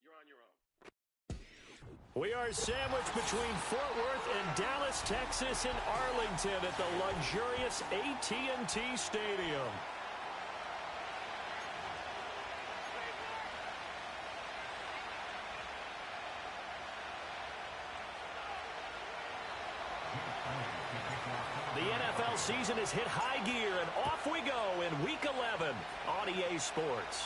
You're on your own. We are sandwiched between Fort Worth and Dallas, Texas, and Arlington at the luxurious AT&T Stadium. The NFL season has hit high gear, and off we go in Week 11 on EA Sports.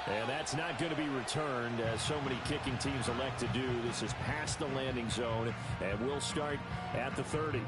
And that's not going to be returned, as so many kicking teams elect to do. This is past the landing zone, and we'll start at the 30.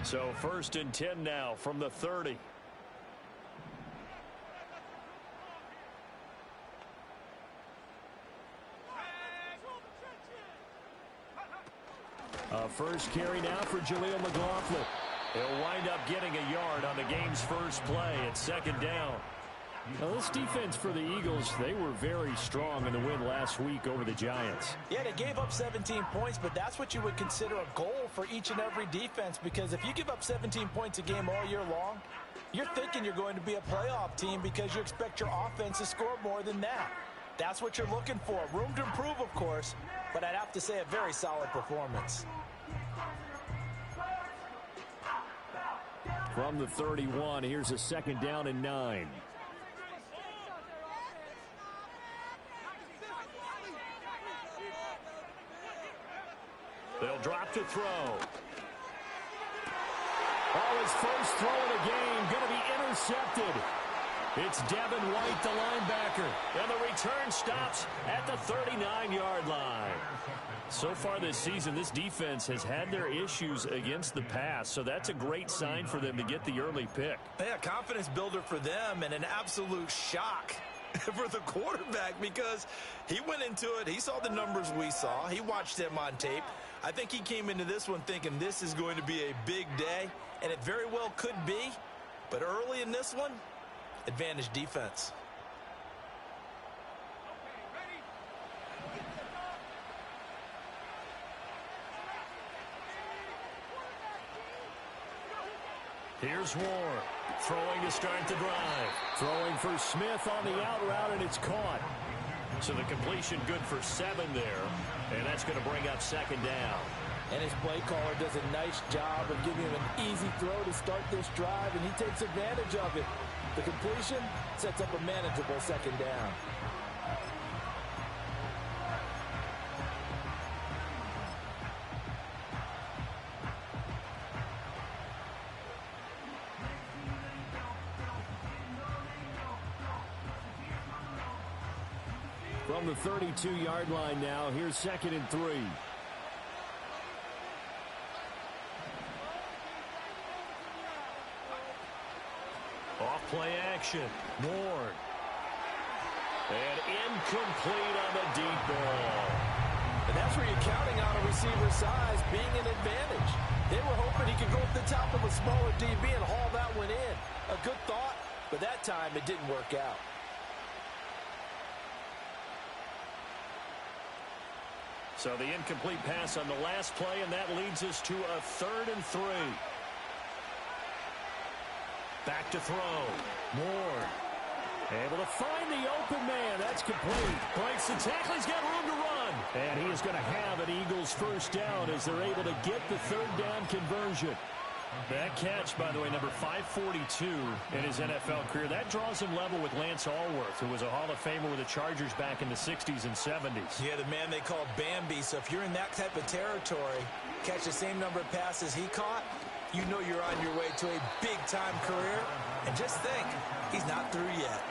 So 1st and 10 now from the 30. First carry now for Jaleel McLaughlin. He'll wind up getting a yard on the game's first play at 2nd down. Now, this defense for the Eagles, they were very strong in the win last week over the Giants. Yeah, they gave up 17 points, but that's what you would consider a goal for each and every defense, because if you give up 17 points a game all year long, you're thinking you're going to be a playoff team because you expect your offense to score more than that. That's what you're looking for. Room to improve, of course, but I'd have to say a very solid performance. From the 31, here's a 2nd down and 9. They'll drop to throw. Oh, his first throw of the game going to be intercepted. It's Devin White, the linebacker, and the return stops at the 39-yard line. So far this season, this defense has had their issues against the pass, so that's a great sign for them to get the early pick. Yeah, confidence builder for them, and an absolute shock for the quarterback, because he went into it, he saw the numbers we saw, he watched them on tape. I think he came into this one thinking this is going to be a big day, and it very well could be, but early in this one, advantage defense. Here's Ward, throwing to start the drive. Throwing for Smith on the out route, and it's caught. So the completion good for 7 there, and that's going to bring up 2nd down. And his play caller does a nice job of giving him an easy throw to start this drive, and he takes advantage of it. The completion sets up a manageable 2nd down. From the 32-yard line now, here's 2nd and 3. Off play action. Ward. And incomplete on the deep ball. And that's where you're counting on a receiver's size being an advantage. They were hoping he could go up the top of a smaller DB and haul that one in. A good thought, but that time it didn't work out. So the incomplete pass on the last play, and that leads us to a 3rd and 3. Back to throw. Ward. Able to find the open man. That's complete. Breaks the tackle. He's got room to run. And he is going to have an Eagles first down as they're able to get the 3rd down conversion. That catch, by the way, number 542 in his NFL career, that draws him level with Lance Allworth, who was a Hall of Famer with the Chargers back in the 60s and 70s. Yeah, the man they called Bambi. So if you're in that type of territory, catch the same number of passes he caught, you know you're on your way to a big-time career. And just think, he's not through yet.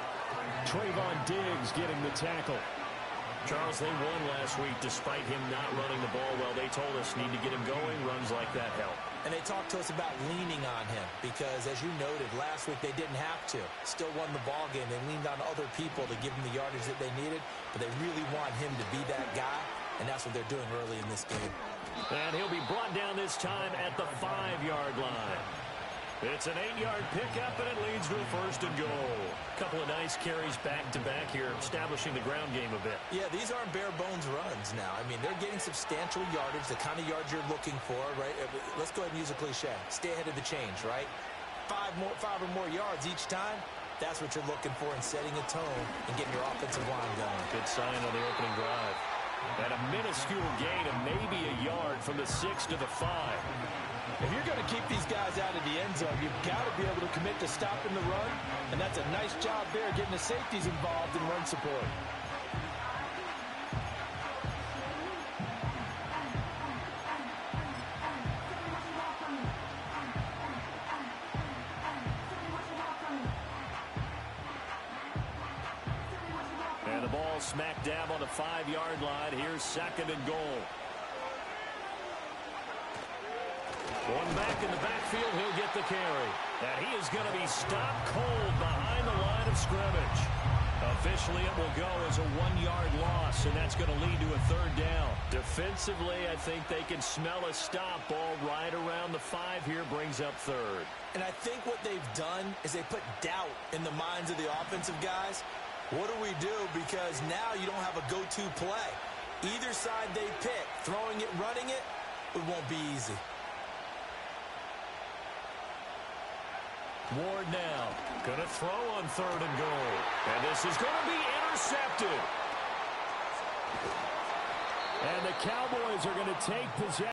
Trayvon Diggs getting the tackle. Charles, they won last week despite him not running the ball well. They told us need to get him going. Runs like that help. And they talked to us about leaning on him because, as you noted, last week they didn't have to. Still won the ball game. They leaned on other people to give them the yardage that they needed, but they really want him to be that guy, and that's what they're doing early in this game. And he'll be brought down this time at the 5-yard line. It's an 8-yard pickup, and it leads to a 1st and goal. A couple of nice carries back-to-back here, establishing the ground game a bit. Yeah, these aren't bare-bones runs now. I mean, they're getting substantial yardage, the kind of yards you're looking for, right? Let's go ahead and use a cliche. Stay ahead of the change, right? Five or more yards each time. That's what you're looking for in setting a tone and getting your offensive line going. Good sign on the opening drive. And a minuscule gain of maybe a yard from the 6 to the 5. If you're going to keep these guys out of the end zone, you've got to be able to commit to stopping the run, and that's a nice job there getting the safeties involved in run support. And the ball smack dab on the 5-yard line. Here's 2nd and goal. One back in the backfield, he'll get the carry. And he is going to be stopped cold behind the line of scrimmage. Officially, it will go as a 1-yard loss, and that's going to lead to a 3rd down. Defensively, I think they can smell a stop. Ball right around the 5 here, brings up 3rd. And I think what they've done is they put doubt in the minds of the offensive guys. What do we do? Because now you don't have a go-to play. Either side they pick, throwing it, running it, it won't be easy. Ward now going to throw on 3rd and goal. And this is going to be intercepted. And the Cowboys are going to take possession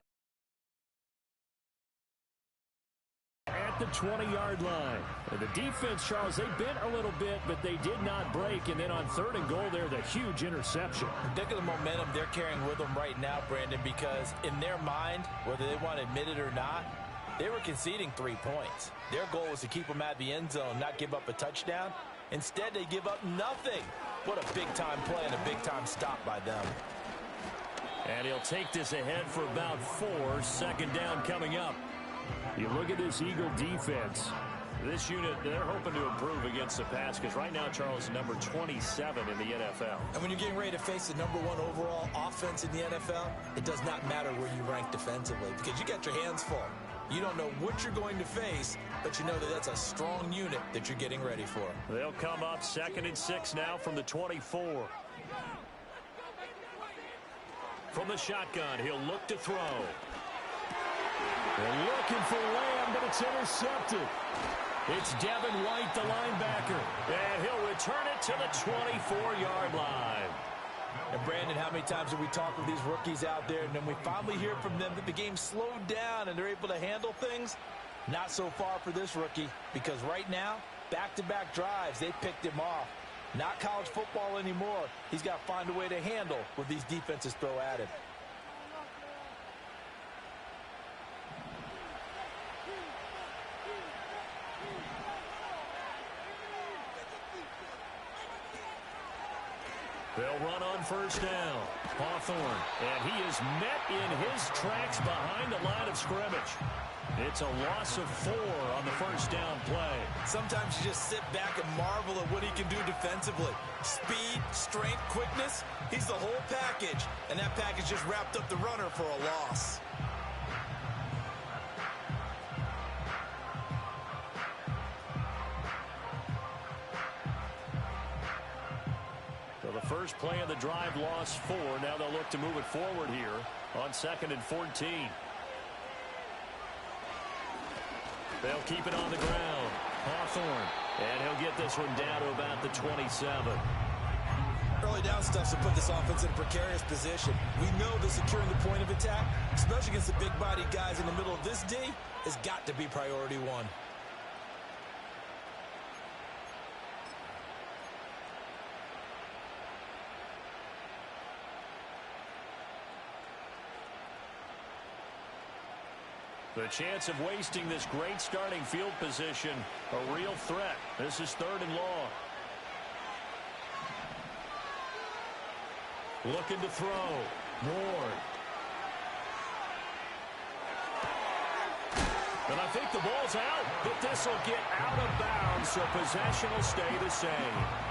at the 20-yard line. And the defense, Charles, they bent a little bit, but they did not break. And then on 3rd and goal, there's a huge interception. Think of the momentum they're carrying with them right now, Brandon, because in their mind, whether they want to admit it or not, they were conceding 3 points. Their goal was to keep them at the end zone, not give up a touchdown. Instead, they give up nothing. What a big-time play and a big-time stop by them. And he'll take this ahead for about 4. 2nd down coming up. You look at this Eagle defense. This unit, they're hoping to improve against the pass because right now, Charles, number 27 in the NFL. And when you're getting ready to face the number 1 overall offense in the NFL, it does not matter where you rank defensively because you got your hands full. You don't know what you're going to face, but you know that that's a strong unit that you're getting ready for. They'll come up 2nd and 6 now from the 24. From the shotgun, he'll look to throw. They're looking for Lamb, but it's intercepted. It's Devin White, the linebacker, and he'll return it to the 24-yard line. And Brandon, how many times have we talked with these rookies out there, and then we finally hear from them that the game slowed down and they're able to handle things? Not so far for this rookie, because right now, back-to-back drives, they picked him off. Not college football anymore. He's got to find a way to handle what these defenses throw at him. They'll run on 1st down. Hawthorne, and he is met in his tracks behind the line of scrimmage. It's a loss of 4 on the 1st down play. Sometimes you just sit back and marvel at what he can do defensively. Speed, strength, quickness, he's the whole package. And that package just wrapped up the runner for a loss. The first play of the drive lost 4. Now they'll look to move it forward here on 2nd and 14. They'll keep it on the ground. Hawthorne, and he'll get this one down to about the 27. Early down stuff to put this offense in a precarious position. We know that securing the point of attack, especially against the big-bodied guys in the middle of this D, has got to be priority 1. The chance of wasting this great starting field position, a real threat. This is 3rd and long. Looking to throw. Ward. And I think the ball's out, but this will get out of bounds, so possession will stay the same.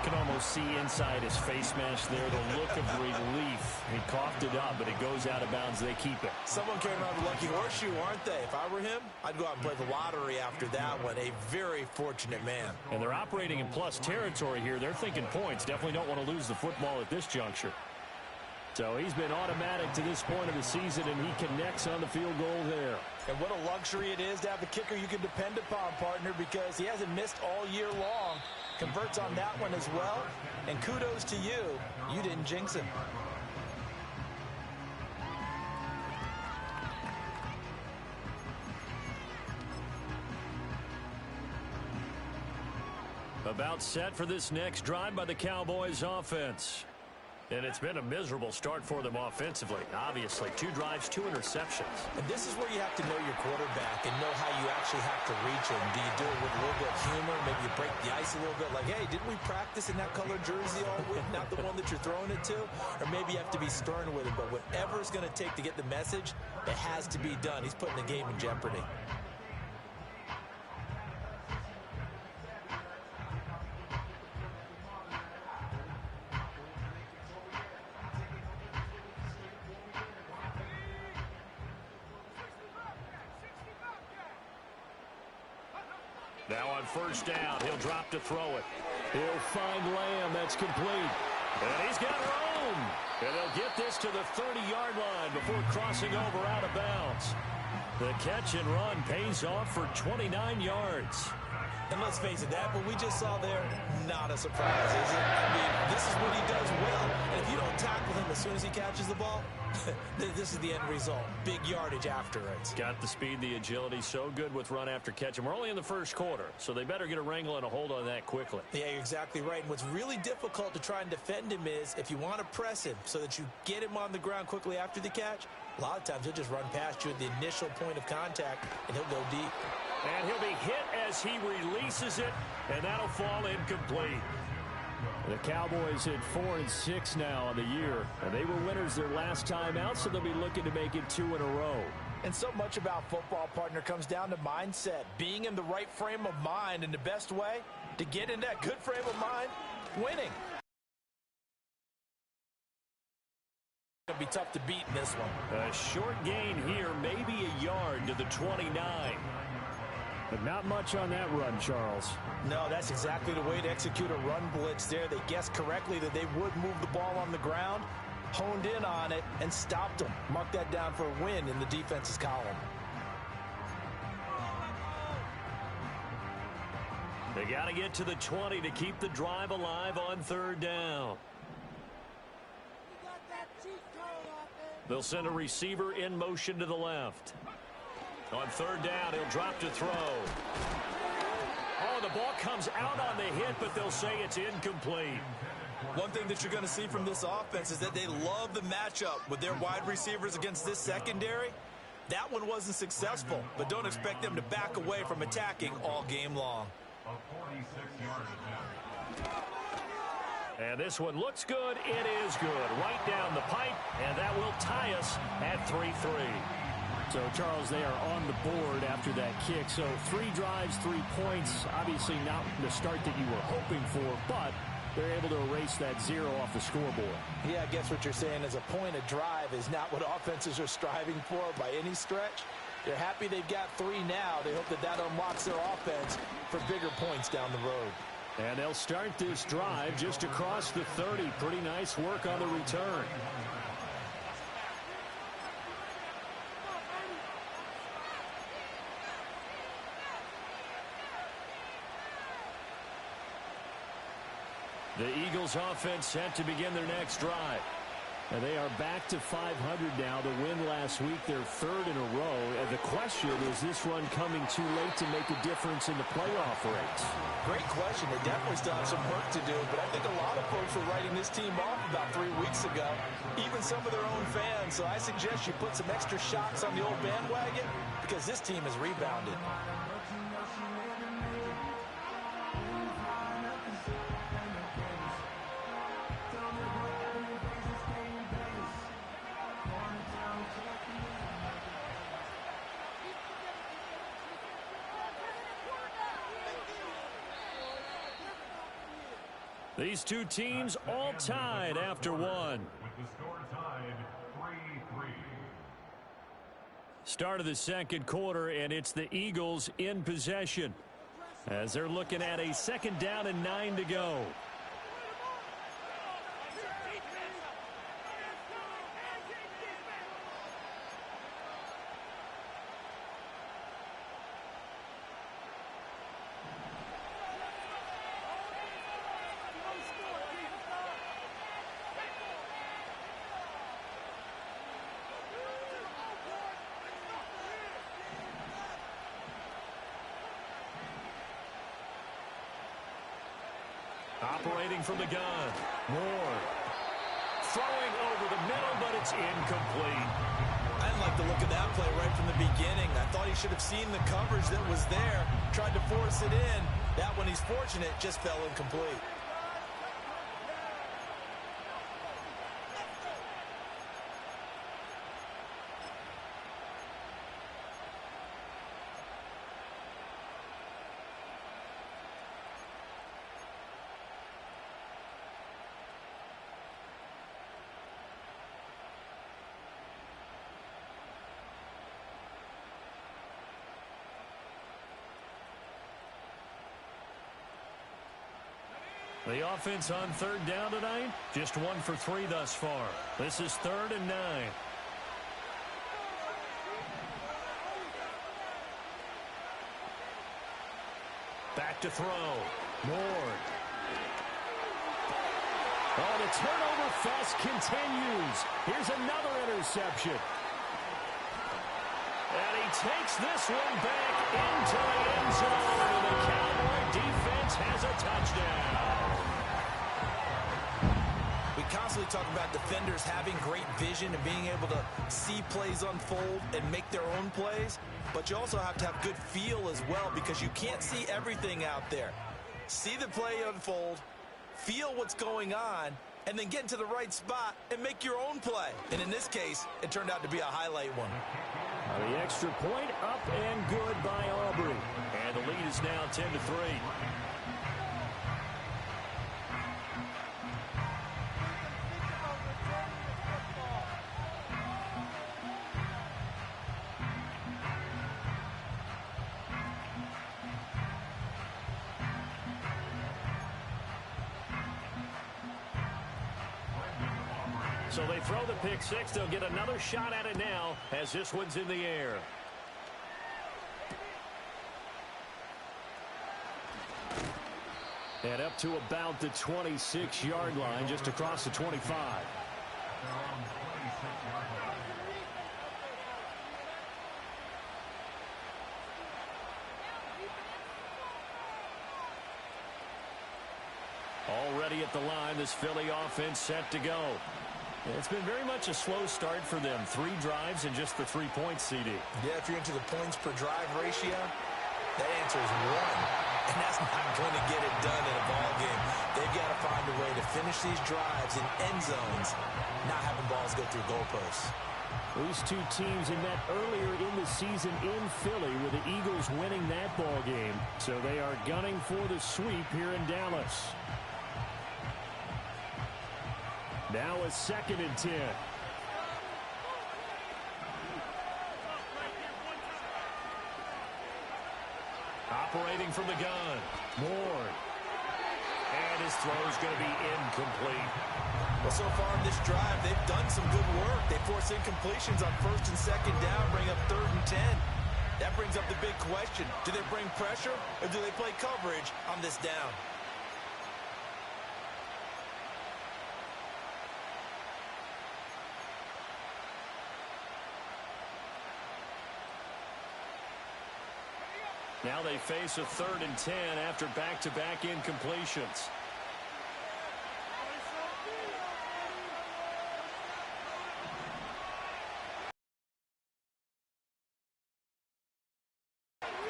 Can almost see inside his face mask there, the look of relief. He coughed it up, but it goes out of bounds. They keep it. Someone came around with a lucky horseshoe, aren't they? If I were him, I'd go out and play the lottery after that one. A very fortunate man. And they're operating in plus territory here. They're thinking points. Definitely don't want to lose the football at this juncture. So he's been automatic to this point of the season, and he connects on the field goal there. And what a luxury it is to have a kicker you can depend upon, partner, because he hasn't missed all year long. Converts on that one as well. And kudos to you. You didn't jinx him. About set for this next drive by the Cowboys offense. And it's been a miserable start for them offensively. Obviously, 2 drives, 2 interceptions. And this is where you have to know your quarterback and know how you actually have to reach him. Do you do it with a little bit of humor? Maybe you break the ice a little bit like, hey, didn't we practice in that colored jersey all week? Not the one that you're throwing it to? Or maybe you have to be stern with him. But whatever it's going to take to get the message, it has to be done. He's putting the game in jeopardy. Now on first down, he'll drop to throw it. He'll find Lamb. That's complete. And he's got room. And he'll get this to the 30-yard line before crossing over out of bounds. The catch and run pays off for 29 yards. And let's face it, that what we just saw there, not a surprise, is it? I mean, this is what he does well. And if you don't tackle him as soon as he catches the ball, this is the end result. Big yardage after it. Got the speed, the agility, so good with run after catch. And we're only in the first quarter, so they better get a wrangle and a hold on that quickly. Yeah, you're exactly right. And what's really difficult to try and defend him is if you want to press him so that you get him on the ground quickly after the catch, a lot of times he'll just run past you at the initial point of contact, and he'll go deep. And he'll be hit as he releases it, and that'll fall incomplete. The Cowboys at 4-6 now on the year, and they were winners their last time out, so they'll be looking to make it 2 in a row. And so much about football, partner, comes down to mindset, being in the right frame of mind, and the best way to get in that good frame of mind, winning. It'll be tough to beat in this one. A short gain here, maybe a yard to the 29. But not much on that run, Charles. No, that's exactly the way to execute a run blitz there. They guessed correctly that they would move the ball on the ground, honed in on it, and stopped them. Mark that down for a win in the defense's column. They got to get to the 20 to keep the drive alive on third down. They'll send a receiver in motion to the left. On third down, he'll drop to throw. Oh, the ball comes out on the hit, but they'll say it's incomplete. One thing that you're going to see from this offense is that they love the matchup with their wide receivers against this secondary. That one wasn't successful, but don't expect them to back away from attacking all game long. And this one looks good. It is good. Right down the pipe, and that will tie us at 3-3. So, Charles, they are on the board after that kick. So 3 drives, 3 points. Obviously not the start that you were hoping for, but they're able to erase that 0 off the scoreboard. Yeah, I guess what you're saying is a point of drive is not what offenses are striving for by any stretch. They're happy they've got 3 now. They hope that that unlocks their offense for bigger points down the road. And they'll start this drive just across the 30. Pretty nice work on the return. The Eagles offense set to begin their next drive. And they are back to 500 now. The win last week, their 3rd in a row. And the question is this run coming too late to make a difference in the playoff race? Great question. They definitely still have some work to do, but I think a lot of folks were writing this team off about 3 weeks ago, even some of their own fans. So I suggest you put some extra shots on the old bandwagon because this team has rebounded. These two teams all tied after one. With the score tied 3-3. Start of the second quarter, and it's the Eagles in possession as they're looking at a 2nd down and 9 to go. Operating from the gun. Moore. Throwing over the middle, but it's incomplete. I didn't like the look of that play right from the beginning. I thought he should have seen the coverage that was there, tried to force it in. That one, he's fortunate, just fell incomplete. The offense on 3rd down tonight, just 1 for 3 thus far. This is 3rd and 9. Back to throw. Moore. Oh, the turnover fest continues. Here's another interception. And he takes this one back into the end zone. And the Cowboy defense has a touchdown. We constantly talk about defenders having great vision and being able to see plays unfold and make their own plays. But you also have to have good feel as well because you can't see everything out there. See the play unfold, feel what's going on, and then get into the right spot and make your own play. And in this case, it turned out to be a highlight one. The extra point up and good by Aubrey. And the lead is now 10-3. So they throw the pick six. They'll get another shot at it now as this one's in the air. And up to about the 26-yard line, just across the 25. Already at the line, this Philly offense set to go. It's been very much a slow start for them. 3 drives and just the 3 points, CD. Yeah, if you're into the points per drive ratio, that answer is 1. And that's not going to get it done in a ball game. They've got to find a way to finish these drives in end zones, not having balls go through goalposts. These two teams in that earlier in the season in Philly with the Eagles winning that ball game. So they are gunning for the sweep here in Dallas. Now a 2nd and 10. Operating from the gun. Moore. And his throw is going to be incomplete. Well, so far in this drive, they've done some good work. They force incompletions on 1st and 2nd down, bring up 3rd and 10. That brings up the big question. Do they bring pressure or do they play coverage on this down? Now they face a 3rd and 10 after back-to-back incompletions.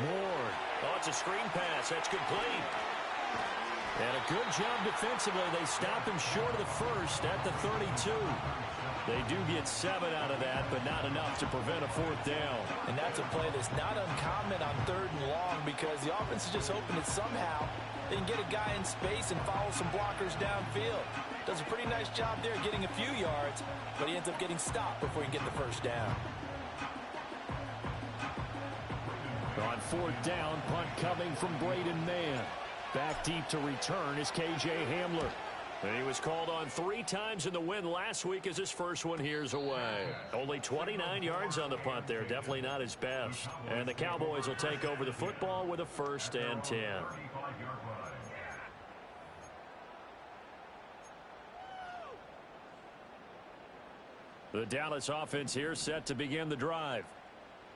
Moore. Oh, it's a screen pass. That's complete. And a good job defensively. They stop him short of the first at the 32. They do get 7 out of that, but not enough to prevent a 4th down. And that's a play that's not uncommon on 3rd and long because the offense is just hoping that somehow they can get a guy in space and follow some blockers downfield. Does a pretty nice job there getting a few yards, but he ends up getting stopped before he can get the first down. On 4th down, punt coming from Braden Mann. Back deep to return is K.J. Hamler. And he was called on 3 times in the win last week as his first one here's away. Only 29 yards on the punt there. Definitely not his best. And the Cowboys will take over the football with a 1st and 10. The Dallas offense here set to begin the drive.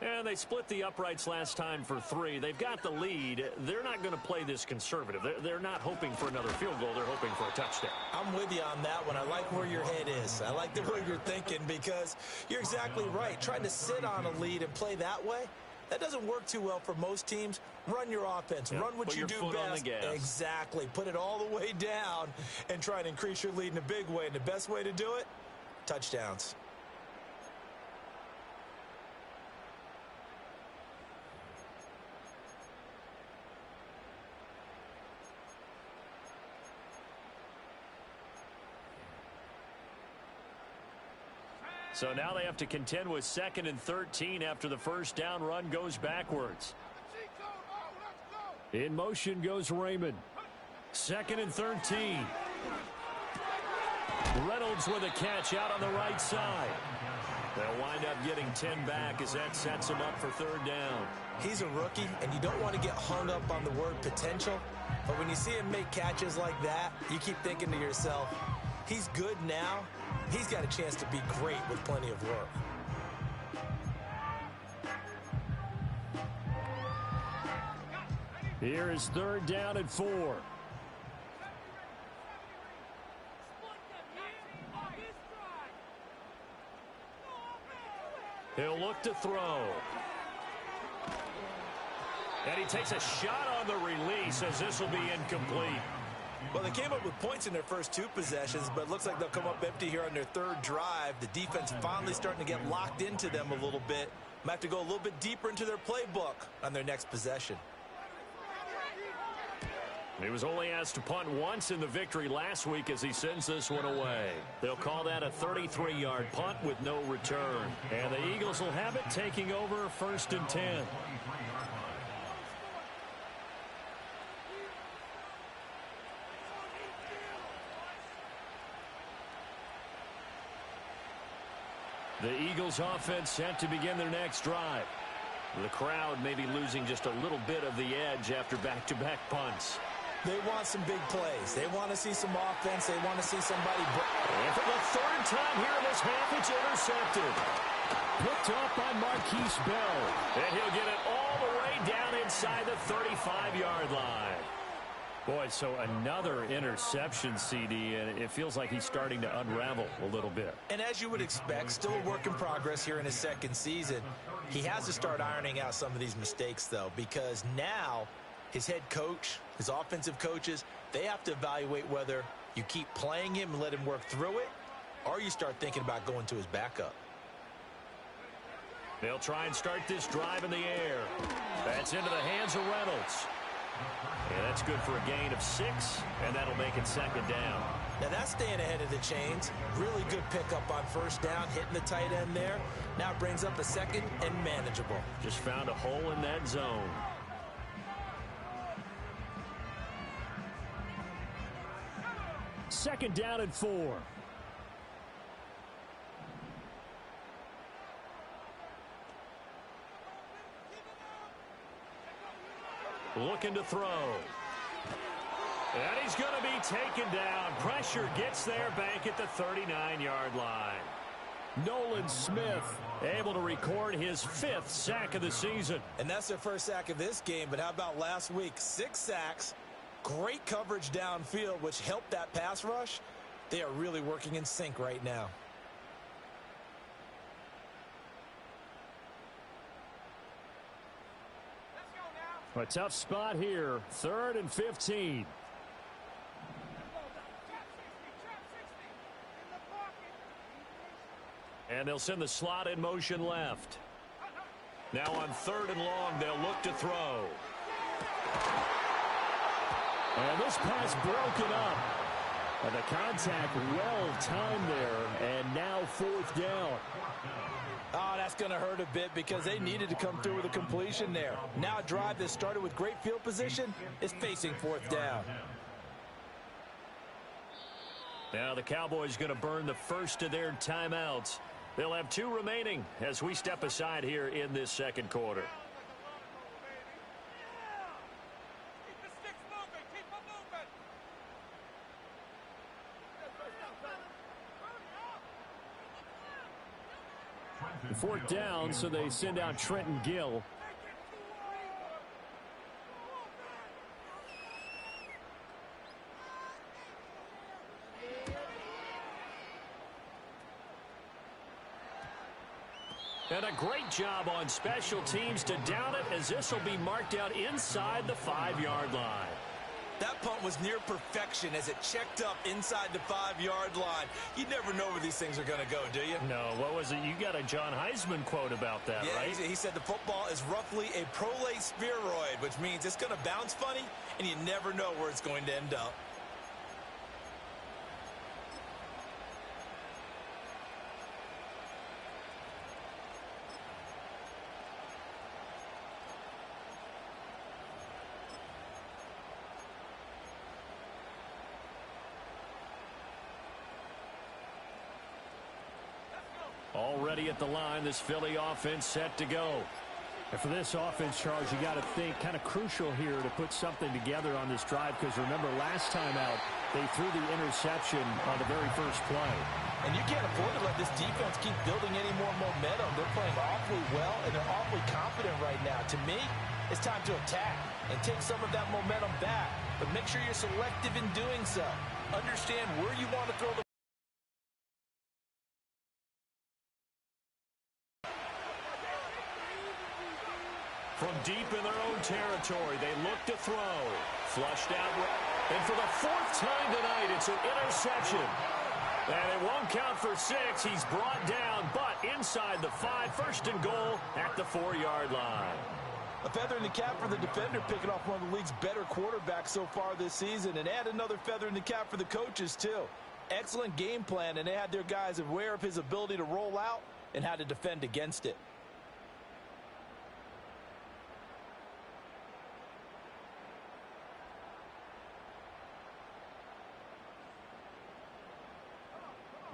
And they split the uprights last time for 3. They've got the lead. They're not going to play this conservative. They're not hoping for another field goal. They're hoping for a touchdown. I'm with you on that one. I like where your head is. I like the way you're thinking because you're exactly right. Trying to sit on a lead and play that way, that doesn't work too well for most teams. Run your offense. Run what you do best. Exactly. Put it all the way down and try and increase your lead in a big way. And the best way to do it, touchdowns. So now they have to contend with 2nd and 13 after the first down run goes backwards. In motion goes Raymond. 2nd and 13. Reynolds with a catch out on the right side. They'll wind up getting 10 back as that sets him up for 3rd down. He's a rookie, and you don't want to get hung up on the word potential. But when you see him make catches like that, you keep thinking to yourself, he's good now. He's got a chance to be great with plenty of work. Here is 3rd down and 4. He'll look to throw. And he takes a shot on the release as this will be incomplete. Well, they came up with points in their first 2 possessions, but it looks like they'll come up empty here on their 3rd drive. The defense finally starting to get locked into them a little bit. Might have to go a little bit deeper into their playbook on their next possession. He was only asked to punt once in the victory last week as he sends this one away. They'll call that a 33-yard punt with no return. And the Eagles will have it taking over 1st and 10. The Eagles offense set to begin their next drive. The crowd may be losing just a little bit of the edge after back-to-back punts. They want some big plays. They want to see some offense. They want to see somebody. And for the 3rd time here in this half, it's intercepted. Picked up by Marquise Bell. And he'll get it all the way down inside the 35-yard line. Boy, so another interception, CD, and it feels like he's starting to unravel a little bit. And as you would expect, still a work in progress here in his 2nd season. He has to start ironing out some of these mistakes, though, because now his head coach, his offensive coaches, they have to evaluate whether you keep playing him and let him work through it, or you start thinking about going to his backup. They'll try and start this drive in the air. That's into the hands of Reynolds. And that's good for a gain of 6, and that'll make it 2nd down. Now that's staying ahead of the chains. Really good pickup on 1st down, hitting the tight end there. Now it brings up a 2nd and manageable. Just found a hole in that zone. Second down and 4. Looking to throw. And he's going to be taken down. Pressure gets there back at the 39-yard line. Nolan Smith able to record his 5th sack of the season. And that's their first sack of this game, but how about last week? 6 sacks, great coverage downfield, which helped that pass rush. They are really working in sync right now. A tough spot here, 3rd and 15. And they'll send the slot in motion left. Now on 3rd and long, they'll look to throw. And this pass broken up. And the contact well timed there. And now 4th down. Oh, that's going to hurt a bit because they needed to come through with a completion there. Now a drive that started with great field position is facing 4th down. Now the Cowboys going to burn the first of their timeouts. They'll have 2 remaining as we step aside here in this second quarter. Fourth down, so they send out Trenton Gill. And a great job on special teams to down it, as this will be marked out inside the 5-yard line. That punt was near perfection as it checked up inside the 5-yard line. You never know where these things are going to go, do you? No, what was it? You got a John Heisman quote about that, yeah, right? He said the football is roughly a prolate spheroid, which means it's going to bounce funny, and you never know where it's going to end up. Already at the line, this Philly offense set to go. And for this offense, Charles, you got to think kind of crucial here to put something together on this drive, because remember last time out, they threw the interception on the very first play. And you can't afford to let this defense keep building any more momentum. They're playing awfully well, and they're awfully confident right now. To me, it's time to attack and take some of that momentum back. But make sure you're selective in doing so. Understand where you want to throw the From deep in their own territory, they look to throw. Flushed out. And for the 4th time tonight, it's an interception. And it won't count for 6. He's brought down, but inside the 5. 1st and goal at the 4-yard line. A feather in the cap for the defender, picking off one of the league's better quarterbacks so far this season. And add another feather in the cap for the coaches, too. Excellent game plan, and they had their guys aware of his ability to roll out and how to defend against it.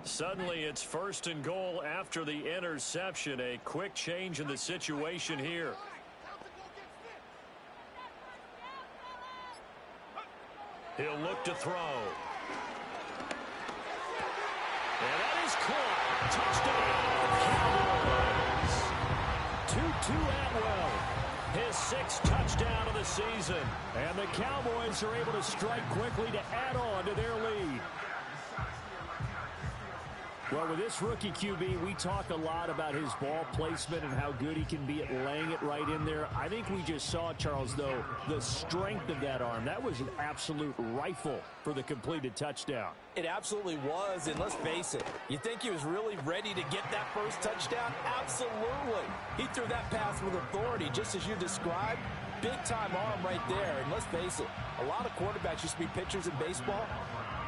Suddenly, it's 1st and goal after the interception. A quick change in the situation here. He'll look to throw. And that is caught. Touchdown, Cowboys. Tutu Atwell, his 6th touchdown of the season. And the Cowboys are able to strike quickly to add on to their lead. Well, with this rookie QB, we talk a lot about his ball placement and how good he can be at laying it right in there. I think we just saw, Charles, though, the strength of that arm. That was an absolute rifle for the completed touchdown. It absolutely was, and let's face it, you think he was really ready to get that first touchdown? Absolutely. He threw that pass with authority, just as you described. Big-time arm right there, and let's face it, a lot of quarterbacks used to be pitchers in baseball.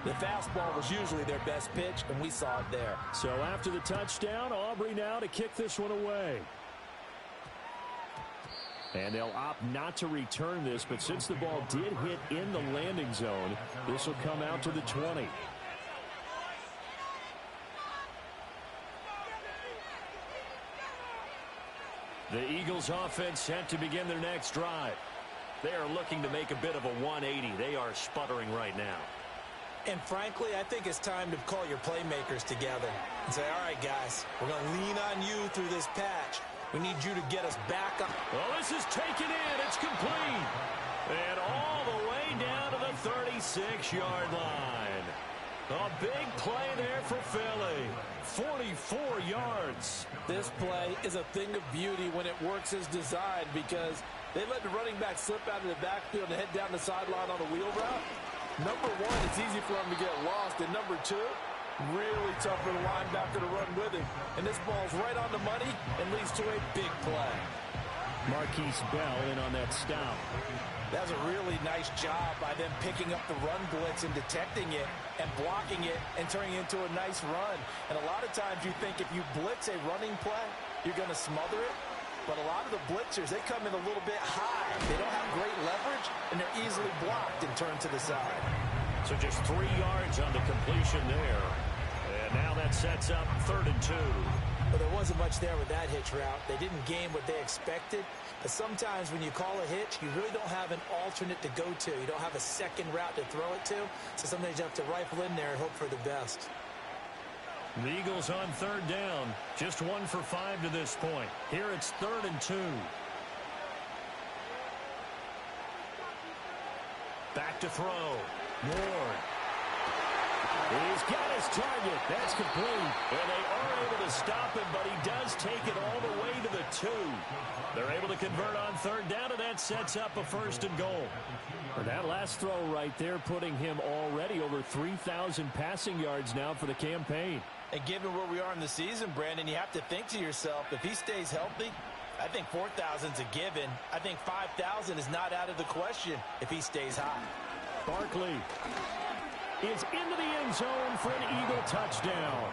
The fastball was usually their best pitch, and we saw it there. So after the touchdown, Aubrey now to kick this one away. And they'll opt not to return this, but since the ball did hit in the landing zone, this will come out to the 20. The Eagles offense set to begin their next drive. They are looking to make a bit of a 180. They are sputtering right now. And frankly, I think it's time to call your playmakers together and say, all right, guys, we're going to lean on you through this patch. We need you to get us back up. Well, this is taken in. It's complete. And all the way down to the 36-yard line. A big play there for Philly. 44 yards. This play is a thing of beauty when it works as designed, because they let the running back slip out of the backfield and head down the sideline on a wheel route. Number one, it's easy for him to get lost. And number two, Really tough for the linebacker to run with him. And this ball's right on the money and leads to a big play. Marquise Bell in on that stop. That's a really nice job by them picking up the run blitz and detecting it and blocking it and turning it into a nice run. And a lot of times you think if you blitz a running play, you're going to smother it. But a lot of the blitzers, they come in a little bit high. They don't have great leverage, and they're easily blocked and turned to the side. So just 3 yards on the completion there. And now that sets up 3rd and 2. But there wasn't much there with that hitch route. They didn't gain what they expected. But sometimes when you call a hitch, you really don't have an alternate to go to. You don't have a second route to throw it to. So sometimes you have to rifle in there and hope for the best. The Eagles on 3rd down. Just 1 for 5 to this point. Here it's 3rd and 2. Back to throw. Ward. He's got his target. That's complete. And they are able to stop him, but he does take it all the way to the 2. They're able to convert on 3rd down, and that sets up a 1st and goal. And that last throw right there putting him already over 3,000 passing yards now for the campaign. And given where we are in the season, Brandon, you have to think to yourself, if he stays healthy, I think 4,000's a given. I think 5,000 is not out of the question if he stays high. Barkley is into the end zone for an Eagle touchdown.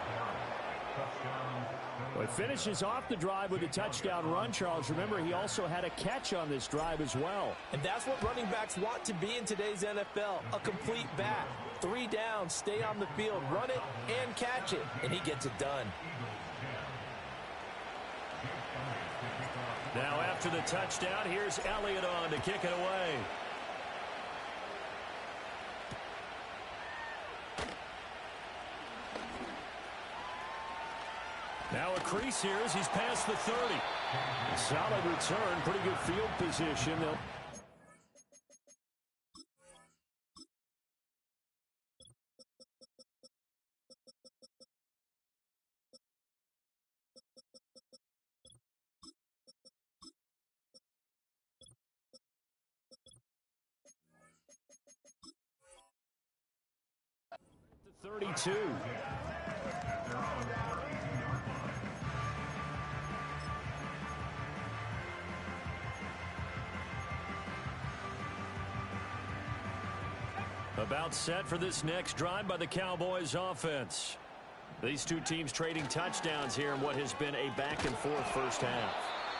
Well, it finishes off the drive with a touchdown run, Charles. Remember, he also had a catch on this drive as well. And that's what running backs want to be in today's NFL, a complete back. 3 downs, stay on the field, run it, and catch it. And he gets it done. Now after the touchdown, here's Elliott on to kick it away. Now a crease here as he's past the 30. A solid return, pretty good field position. The 32. About set for this next drive by the Cowboys offense. These two teams trading touchdowns here in what has been a back-and-forth first half.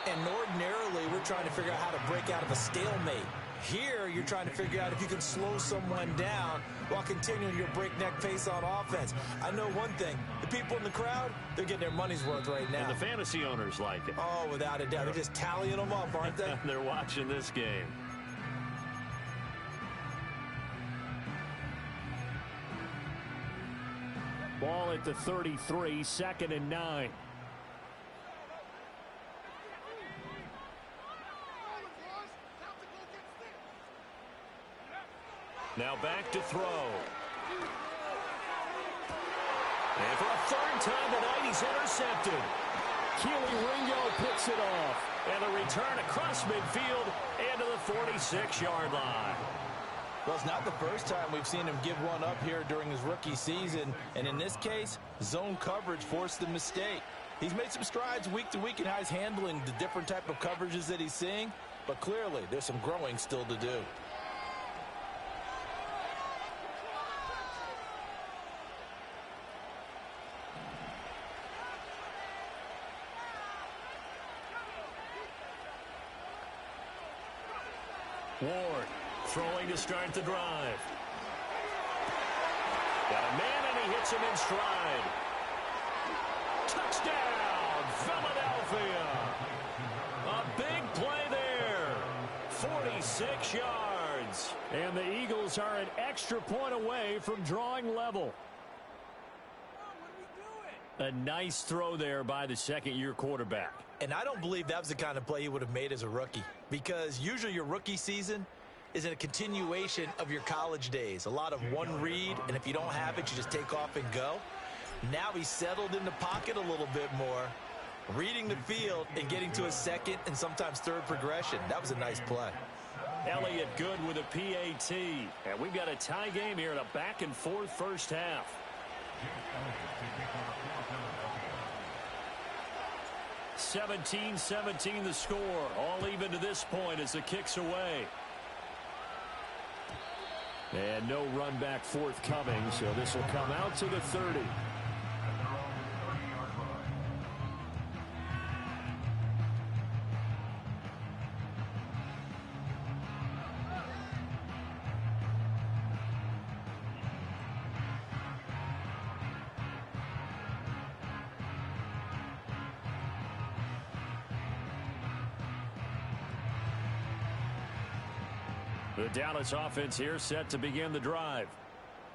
And ordinarily, we're trying to figure out how to break out of a stalemate. Here, you're trying to figure out if you can slow someone down while continuing your breakneck pace on offense. I know one thing. The people in the crowd, they're getting their money's worth right now. And the fantasy owners like it. Oh, without a doubt. They're just tallying them up, aren't they? They're watching this game. Ball at the 33, 2nd and 9. Now back to throw. And for a 3rd time tonight, he's intercepted. Keely Ringo picks it off. And a return across midfield and to the 46-yard line. Well, it's not the first time we've seen him give one up here during his rookie season. And in this case, zone coverage forced the mistake. He's made some strides week to week in how he's handling the different type of coverages that he's seeing. But clearly, there's some growing still to do. Ward throwing to start the drive. Got a man, and he hits him in stride. Touchdown, Philadelphia. A big play there. 46 yards. And the Eagles are an extra point away from drawing level. A nice throw there by the second-year quarterback. And I don't believe that was the kind of play he would have made as a rookie, because usually your rookie season is a continuation of your college days. A lot of one read, and if you don't have it, you just take off and go. Now he's settled in the pocket a little bit more, reading the field and getting to a second and sometimes third progression. That was a nice play. Elliott good with a PAT. And we've got a tie game here in a back-and-forth first half. (17-17) the score. All even to this point as the kick's away. And no run back forthcoming, so this will come out to the 30. The Dallas offense here set to begin the drive.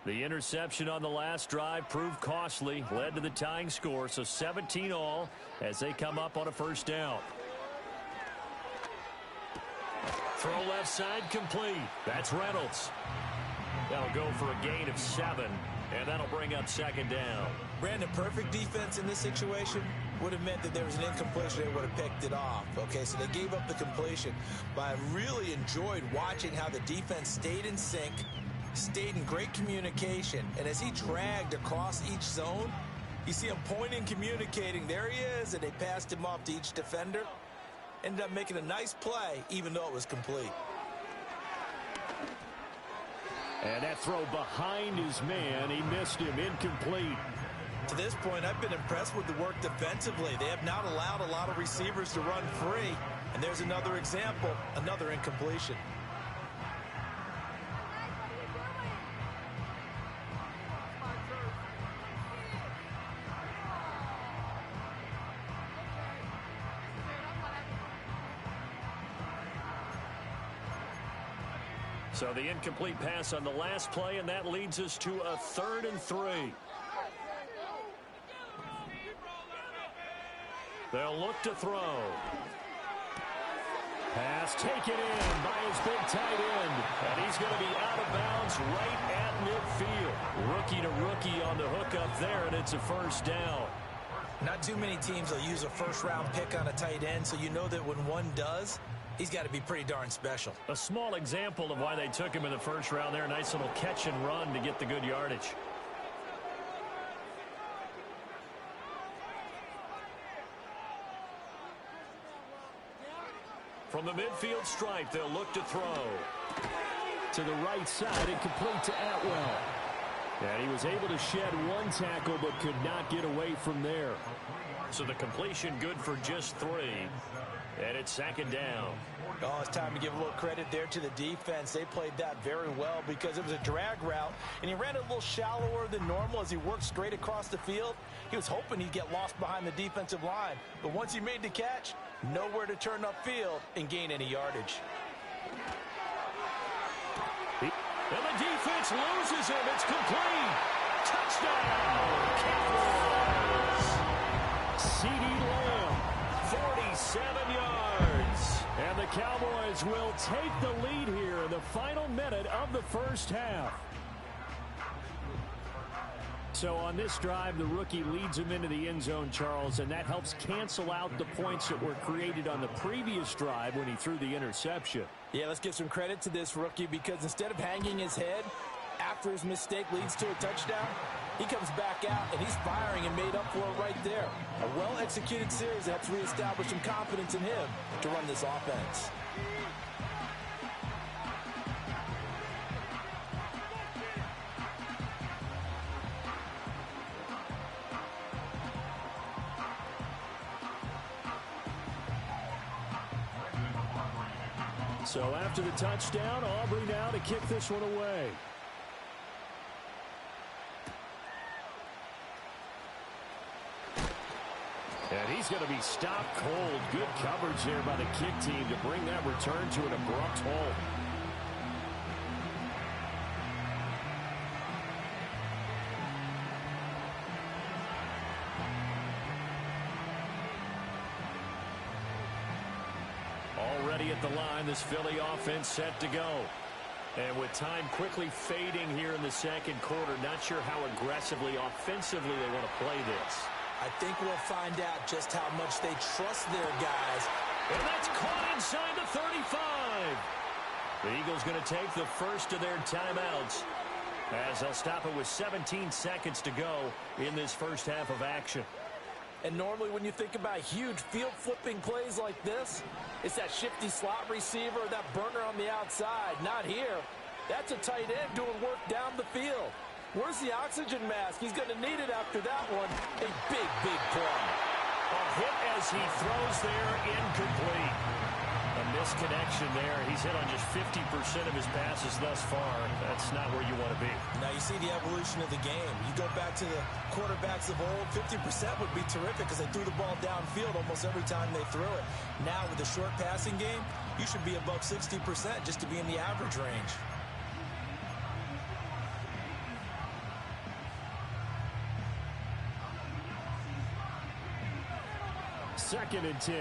The interception on the last drive proved costly, led to the tying score, so 17 all as they come up on a first down. Throw left side complete. That's Reynolds. That'll go for a gain of 7, and that'll bring up second down. Brandon, perfect defense in this situation would have meant that there was an incompletion. They would have picked it off. Okay, so they gave up the completion. But I really enjoyed watching how the defense stayed in sync, stayed in great communication. And as he dragged across each zone, you see him pointing, communicating. There he is, and they passed him off to each defender. Ended up making a nice play, even though it was complete. And that throw behind his man, he missed him, incomplete. To this point, I've been impressed with the work defensively. They have not allowed a lot of receivers to run free. And there's another example, another incompletion. So the incomplete pass on the last play, and that leads us to a 3rd and 3. They'll look to throw. Pass taken in by his big tight end. And he's going to be out of bounds right at midfield. Rookie to rookie on the hook up there, and it's a first down. Not too many teams will use a first-round pick on a tight end, so you know that when one does, he's got to be pretty darn special. A small example of why they took him in the first round there. Nice little catch and run to get the good yardage. From the midfield stripe, they'll look to throw. To the right side and complete to Atwell. And he was able to shed one tackle but could not get away from there. So the completion good for just 3. And it's 2nd down. Oh, it's time to give a little credit there to the defense. They played that very well because it was a drag route, and he ran it a little shallower than normal as he worked straight across the field. He was hoping he'd get lost behind the defensive line, but once he made the catch, nowhere to turn upfield and gain any yardage. And the defense loses him. It's complete. Touchdown, Cowboys. CeeDee Lamb, 47 yards. And the Cowboys will take the lead here in the final minute of the first half. So on this drive, the rookie leads him into the end zone, Charles, and that helps cancel out the points that were created on the previous drive when he threw the interception. Yeah, let's give some credit to this rookie because instead of hanging his head after his mistake leads to a touchdown, he comes back out and he's firing and made up for it right there. A well-executed series that helps reestablish some confidence in him to run this offense. So after the touchdown, Aubrey now to kick this one away. And he's going to be stopped cold. Good coverage there by the kick team to bring that return to an abrupt halt. Already at the line, this Philly offense set to go. And with time quickly fading here in the second quarter, not sure how aggressively, offensively they want to play this. I think we'll find out just how much they trust their guys. And that's caught inside the 35. The Eagles going to take the first of their timeouts. as they'll stop it with 17 seconds to go in this first half of action. And normally when you think about huge field-flipping plays like this, it's that shifty slot receiver, that burner on the outside. Not here. That's a tight end doing work down the field. Where's the oxygen mask? He's going to need it after that one. A big, big play. A hit as he throws there, incomplete. A misconnection there. He's hit on just 50% of his passes thus far. That's not where you want to be. Now you see the evolution of the game. You go back to the quarterbacks of old, 50% would be terrific because they threw the ball downfield almost every time they threw it. Now with the short passing game, you should be above 60% just to be in the average range. Second and 10.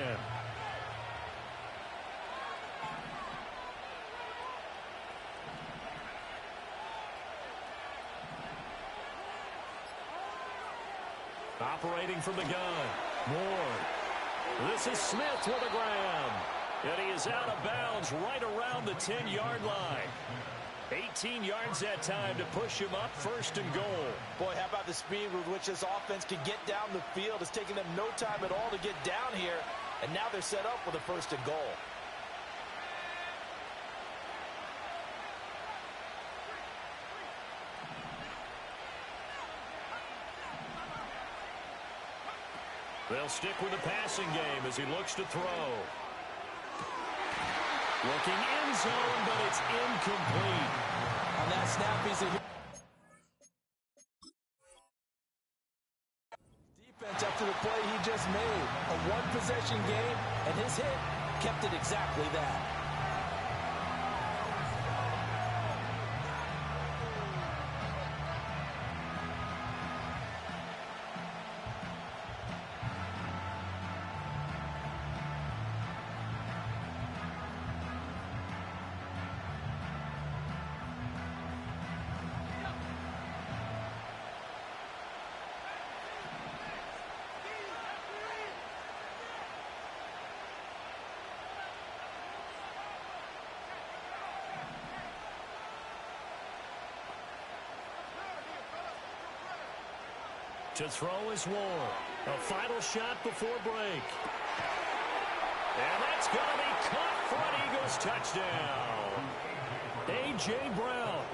Operating from the gun. Moore. This is Smith with a grab. And he is out of bounds right around the 10-yard line. 18 yards that time to push him up, first and goal. Boy, how about the speed with which this offense can get down the field? It's taking them no time at all to get down here. And now they're set up with a first and goal. They'll stick with the passing game as he looks to throw. Looking end zone, but it's incomplete. On that snap, he's a defense after the play he just made. A one-possession game, and his hit kept it exactly that. To throw is Ward. A final shot before break. And that's going to be caught for an Eagles touchdown. A.J. Brown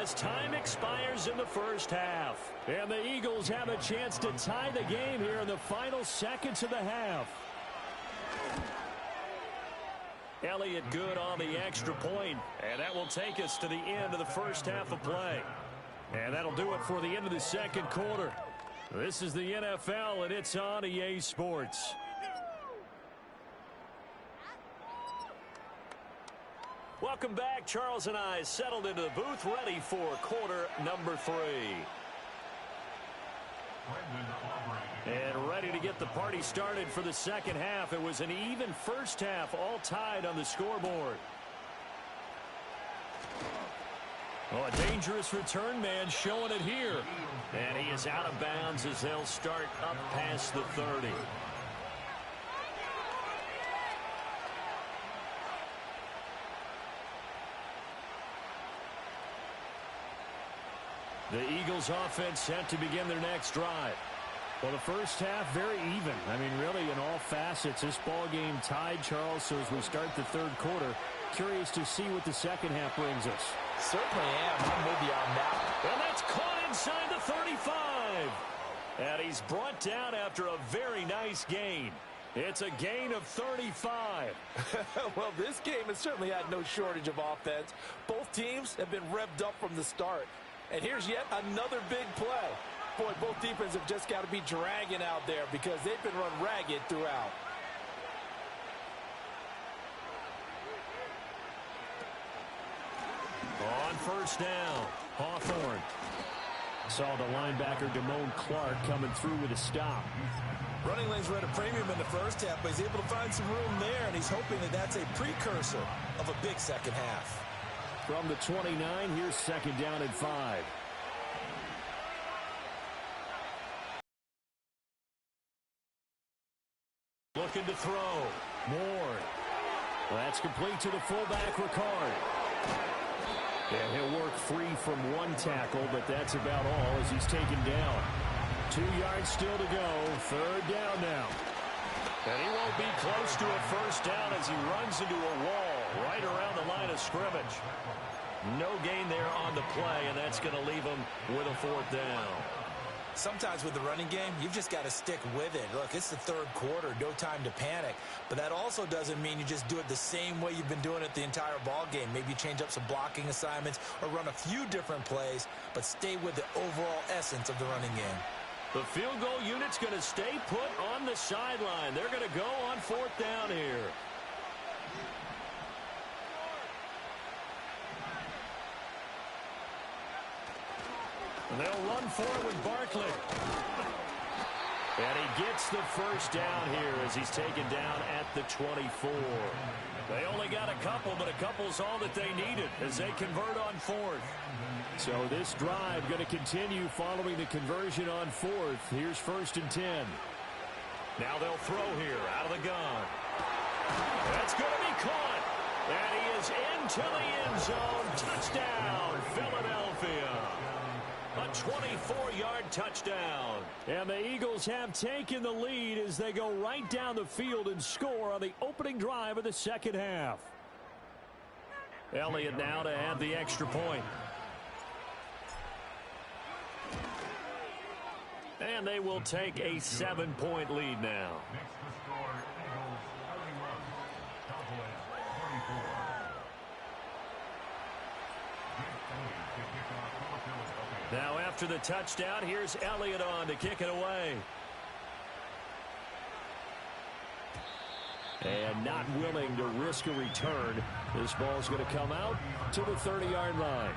as time expires in the first half. And the Eagles have a chance to tie the game here in the final seconds of the half. Elliott good on the extra point, and that will take us to the end of the first half of play. And that'll do it for the end of the second quarter. This is the NFL, and it's on EA Sports. Welcome back. Charles and I settled into the booth, ready for quarter number 3. And ready to get the party started for the second half. It was an even first half, all tied on the scoreboard. Oh, a dangerous return man showing it here. And he is out of bounds as they'll start up past the 30. The Eagles offense set to begin their next drive. Well, the first half, very even. I mean, really, in all facets, this ball game tied, Charles. So as we start the third quarter, curious to see what the second half brings us. Certainly am. I'm with you on that. And that's caught inside the 35. And he's brought down after a very nice gain. It's a gain of 35. Well, this game has certainly had no shortage of offense. Both teams have been revved up from the start. And here's yet another big play. Boy, both defenses have just got to be dragging out there because they've been run ragged throughout. On first down, Hawthorne. Saw the linebacker Damone Clark coming through with a stop. Running lanes were at a premium in the first half, but he's able to find some room there, and he's hoping that that's a precursor of a big second half. From the 29, here's second down and 5. Looking to throw. Moore. That's complete to the fullback, Ricard. And he'll work free from one tackle, but that's about all as he's taken down. 2 yards still to go. Third down now. And he won't be close to a first down as he runs into a wall right around the line of scrimmage. No gain there on the play, and that's going to leave him with a fourth down. Sometimes with the running game, you've just got to stick with it. Look, it's the third quarter, no time to panic. But that also doesn't mean you just do it the same way you've been doing it the entire ball game. Maybe change up some blocking assignments or run a few different plays, but stay with the overall essence of the running game. The field goal unit's going to stay put on the sideline. They're going to go on fourth down here. And they'll run forward with Barkley. And he gets the first down here as he's taken down at the 24. They only got a couple, but a couple's all that they needed as they convert on fourth. So this drive going to continue following the conversion on fourth. Here's 1st and 10. Now they'll throw here out of the gun. That's going to be caught. And he is into the end zone. Touchdown, Philadelphia. A 24-yard touchdown. And the Eagles have taken the lead as they go right down the field and score on the opening drive of the second half. Elliott now to add the extra point. And they will take a 7-point lead now. Next to score, Eagles 31, Cowboys 44. Now after the touchdown, here's Elliott on to kick it away. And not willing to risk a return. This ball's going to come out to the 30-yard line.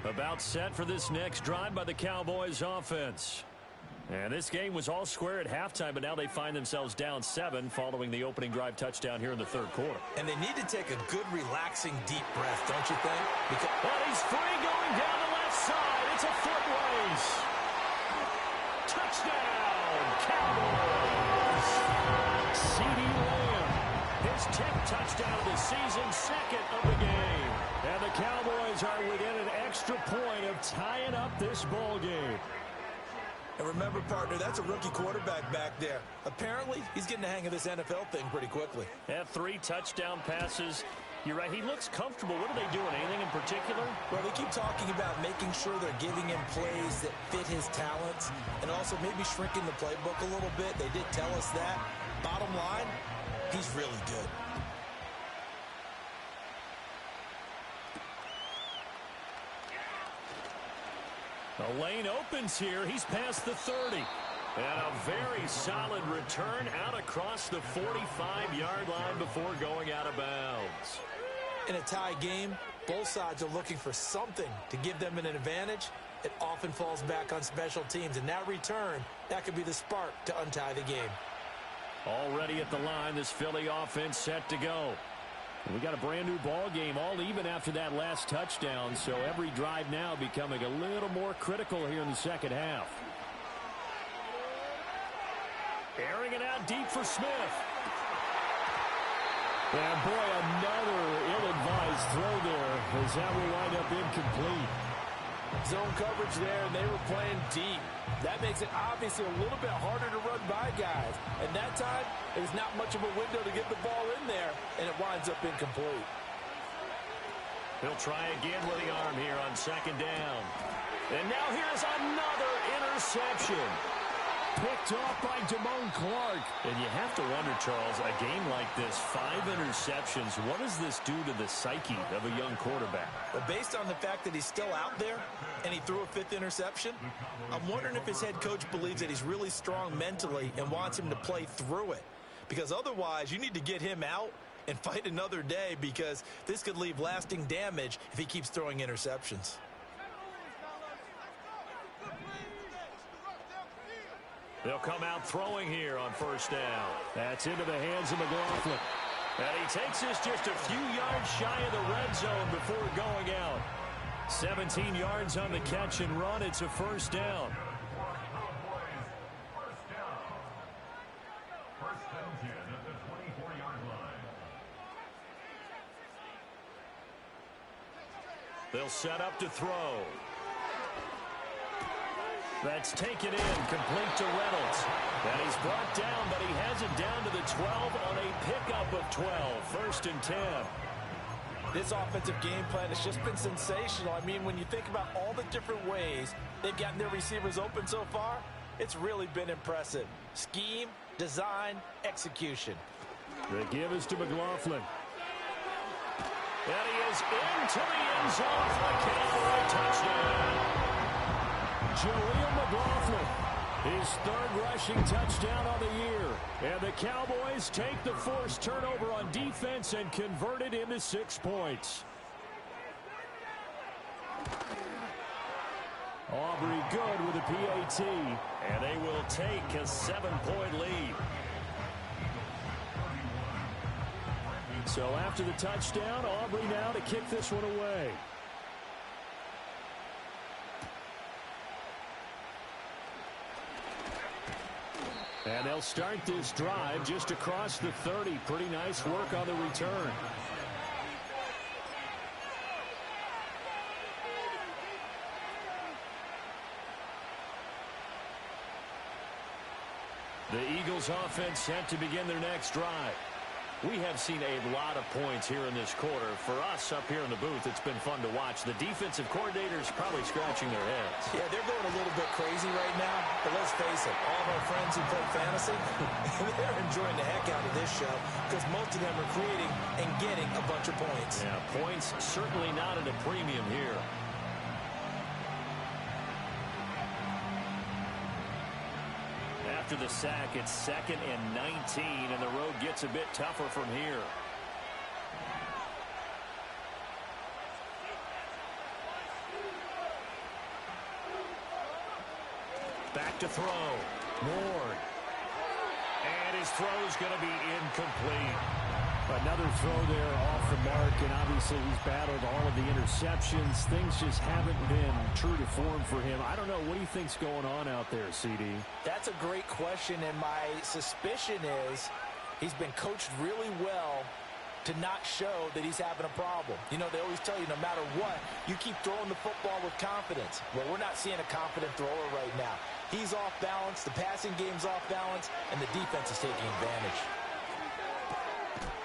About set for this next drive by the Cowboys offense. And this game was all square at halftime, but now they find themselves down 7 following the opening drive touchdown here in the third quarter. And they need to take a good, relaxing, deep breath, don't you think? Because he's free going down the left side. It's a foot race. Touchdown, Cowboys. CeeDee Lamb, his 10th touchdown of the season, 2nd of the game. And the Cowboys are within an extra point of tying up this ball game. And remember, partner, that's a rookie quarterback back there. Apparently, he's getting the hang of this NFL thing pretty quickly. Had 3 touchdown passes. You're right, he looks comfortable. What are they doing? Anything in particular? Well, they keep talking about making sure they're giving him plays that fit his talents and also maybe shrinking the playbook a little bit. They did tell us that. Bottom line, he's really good. The lane opens here. He's past the 30. And a very solid return out across the 45-yard line before going out of bounds. In a tie game, both sides are looking for something to give them an advantage. It often falls back on special teams. And that return, that could be the spark to untie the game. Already at the line, this Philly offense set to go. We got a brand new ball game, all even after that last touchdown, so every drive now becoming a little more critical here in the second half. Airing it out deep for Smith. And boy, another ill-advised throw there as that will wind up incomplete. Zone coverage there, and they were playing deep. That makes it obviously a little bit harder to run by guys. And that time, there's not much of a window to get the ball in there, and it winds up incomplete. He'll try again with the arm here on 2nd down. And now here's another interception. Picked off by Damone Clark. And you have to wonder, Charles, a game like this, 5 interceptions, what does this do to the psyche of a young quarterback? Well, based on the fact that he's still out there and he threw a 5th interception, I'm wondering if his head coach believes that he's really strong mentally and wants him to play through it. Because otherwise, you need to get him out and fight another day because this could leave lasting damage if he keeps throwing interceptions. They'll come out throwing here on 1st down. That's into the hands of McLaughlin. And he takes this just a few yards shy of the red zone before going out. 17 yards on the catch and run. It's a 1st down. They'll set up to throw. That's taken in, complete to Reynolds. And he's brought down, but he has it down to the 12 on a pickup of 12. First and 10. This offensive game plan has just been sensational. I mean, when you think about all the different ways they've gotten their receivers open so far, it's really been impressive. Scheme, design, execution. The give is to McLaughlin. And he is into the end zone for a Cowboy touchdown. Jaleel McLaughlin, his third rushing touchdown on the year. And the Cowboys take the forced turnover on defense and convert it into 6 points. Aubrey good with a PAT. And they will take a 7-point lead. So after the touchdown, Aubrey now to kick this one away. And they'll start this drive just across the 30. Pretty nice work on the return. The Eagles offense set to begin their next drive. We have seen a lot of points here in this quarter. For us up here in the booth, it's been fun to watch. The defensive coordinators probably scratching their heads. Yeah, they're going a little bit crazy right now. But let's face it, all of our friends who play fantasy, they're enjoying the heck out of this show because most of them are creating and getting a bunch of points. Yeah, points certainly not at a premium here. After the sack, it's 2nd and 19, and the road gets a bit tougher from here. Back to throw. Ward. And his throw is going to be incomplete. Another throw there off the mark, and obviously he's battled all of the interceptions. Things just haven't been true to form for him. I don't know. What do you think's going on out there, CD? That's a great question, and my suspicion is he's been coached really well to not show that he's having a problem. You know, they always tell you no matter what, you keep throwing the football with confidence. Well, we're not seeing a confident thrower right now. He's off balance, the passing game's off balance, and the defense is taking advantage.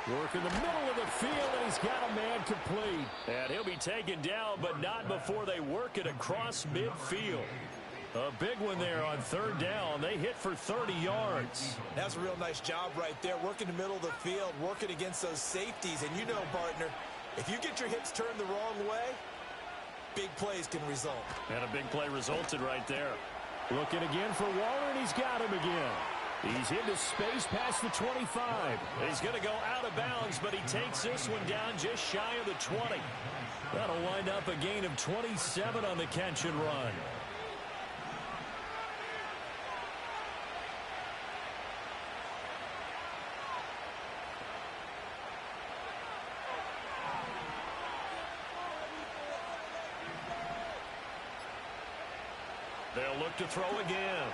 Work in the middle of the field, and he's got a man complete. And he'll be taken down, but not before they work it across midfield. A big one there on 3rd down. They hit for 30 yards. That's a real nice job right there, working the middle of the field, working against those safeties. And you know, partner, if you get your hips turned the wrong way, big plays can result. And a big play resulted right there. Looking again for Waller, and he's got him again. He's into space past the 25. He's going to go out of bounds, but he takes this one down just shy of the 20. That'll wind up a gain of 27 on the catch and run. They'll look to throw again.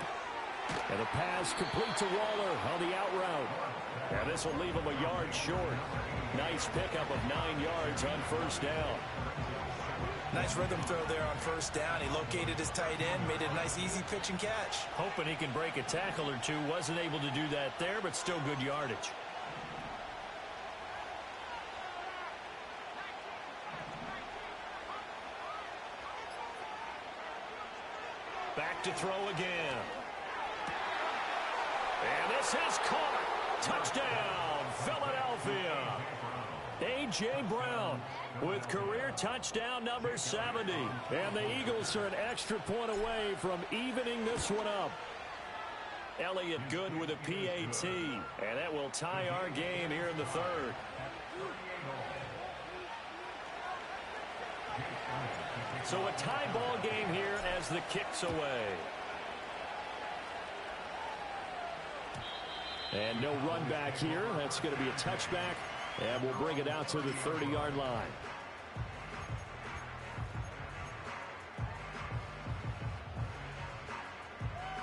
And the pass complete to Waller on the out route. And this will leave him a yard short. Nice pickup of 9 yards on 1st down. Nice rhythm throw there on 1st down. He located his tight end, made it a nice easy pitch and catch. Hoping he can break a tackle or two. Wasn't able to do that there, but still good yardage. Back to throw again. And this is caught. Touchdown, Philadelphia. A.J. Brown with career touchdown number 70. And the Eagles are an extra point away from evening this one up. Elliott good with a PAT. And that will tie our game here in the 3rd. So a tie ball game here as the kick's away. And no run back here. That's going to be a touchback. And we'll bring it out to the 30-yard line.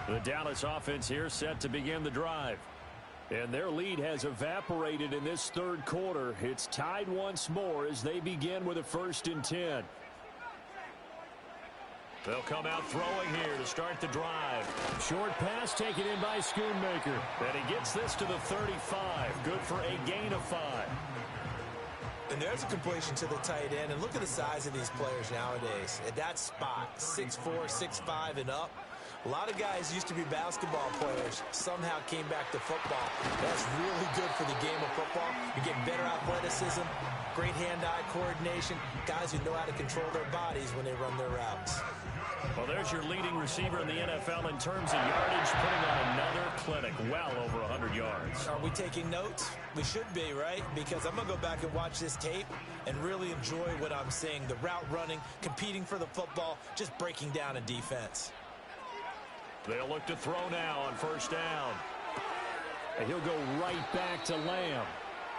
The Dallas offense here set to begin the drive. And their lead has evaporated in this 3rd quarter. It's tied once more as they begin with a 1st and 10. They'll come out throwing here to start the drive. Short pass taken in by Schoonmaker. And he gets this to the 35. Good for a gain of 5. And there's a completion to the tight end. And look at the size of these players nowadays. At that spot, 6'4", 6'5", and up. A lot of guys used to be basketball players, somehow came back to football. That's really good for the game of football. You're getting better athleticism, great hand-eye coordination, guys who know how to control their bodies when they run their routes. Well, there's your leading receiver in the NFL in terms of yardage, putting on another clinic, well over 100 yards. Are we taking notes? We should be, right? Because I'm going to go back and watch this tape and really enjoy what I'm seeing. The route running, competing for the football, just breaking down a defense. They'll look to throw now on first down. And he'll go right back to Lamb.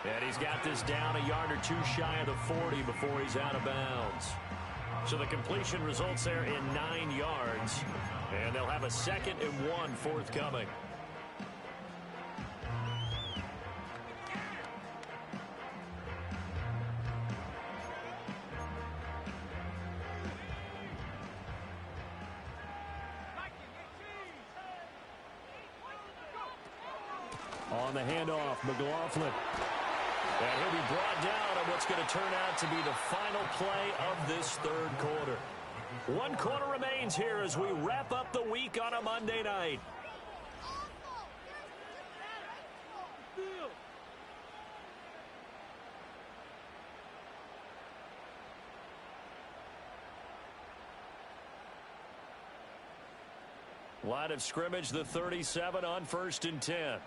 And he's got this down a yard or two shy of the 40 before he's out of bounds. So the completion results there in 9 yards. And they'll have a 2nd and 1 forthcoming. On the handoff, McLaughlin. And he'll be brought down on what's going to turn out to be the final play of this third quarter. 1 quarter remains here as we wrap up the week on a Monday night. Line of scrimmage, the 37 on 1st and 10.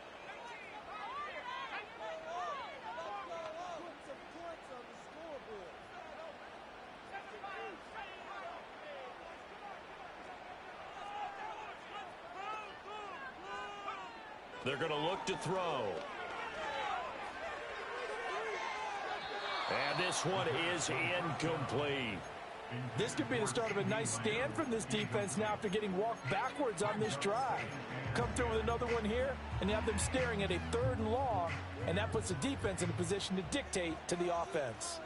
They're going to look to throw. And this one is incomplete. This could be the start of a nice stand from this defense now after getting walked backwards on this drive. Come through with another one here, and you have them staring at a 3rd and long, and that puts the defense in a position to dictate to the offense.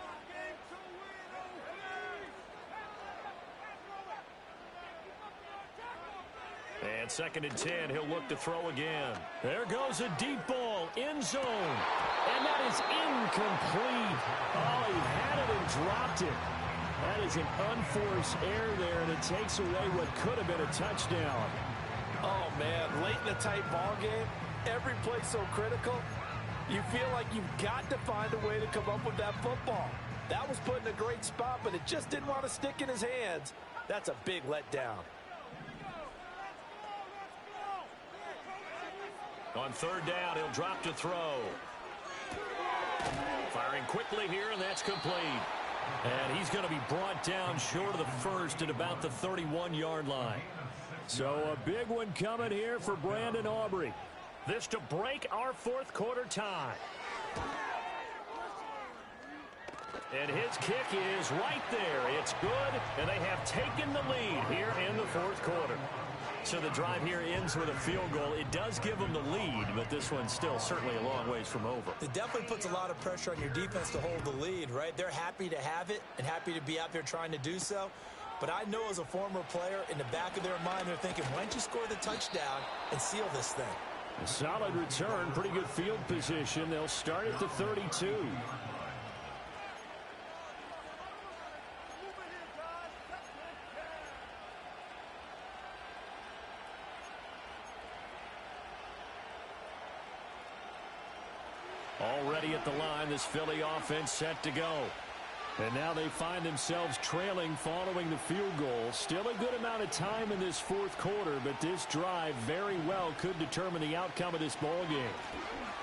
And 2nd and 10, he'll look to throw again. There goes a deep ball, end zone. And that is incomplete. Oh, he had it and dropped it. That is an unforced error there, and it takes away what could have been a touchdown. Oh, man, late in a tight ball game, every play so critical, you feel like you've got to find a way to come up with that football. That was put in a great spot, but it just didn't want to stick in his hands. That's a big letdown. On 3rd down, he'll drop to throw. Firing quickly here, and that's complete. And he's going to be brought down short of the 1st at about the 31-yard line. So a big one coming here for Brandon Aubrey. This to break our 4th quarter tie. And his kick is right there. It's good, and they have taken the lead here in the 4th quarter. So the drive here ends with a field goal. It does give them the lead, but this one's still certainly a long ways from over. It definitely puts a lot of pressure on your defense to hold the lead, right? They're happy to have it and happy to be out there trying to do so. But I know as a former player, in the back of their mind, they're thinking, why don't you score the touchdown and seal this thing? A solid return, pretty good field position. They'll start at the 32. Already at the line, this Philly offense set to go. And now they find themselves trailing following the field goal. Still a good amount of time in this 4th quarter, but this drive very well could determine the outcome of this ball game.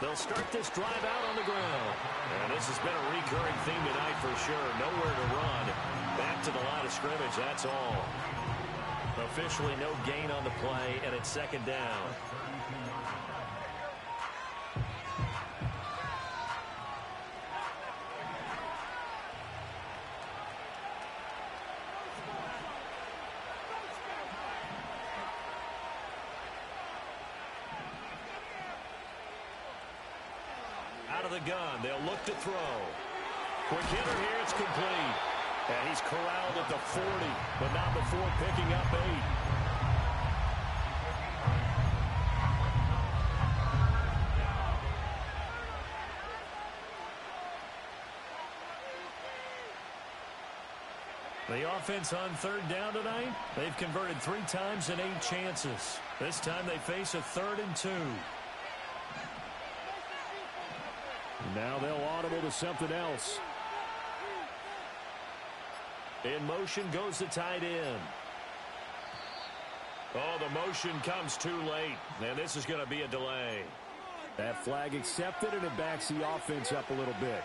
They'll start this drive out on the ground. And this has been a recurring theme tonight for sure. Nowhere to run. Back to the line of scrimmage, that's all. Officially no gain on the play, and it's 2nd down. Out of the gun, they'll look to throw. Quick hitter here, it's complete. And he's corralled at the 40, but not before picking up 8. The offense on third down tonight, they've converted 3 times in 8 chances. This time they face a 3rd and 2. Now they'll audible to something else. In motion goes the tight end. Oh, the motion comes too late, and this is going to be a delay. That flag accepted, and it backs the offense up a little bit.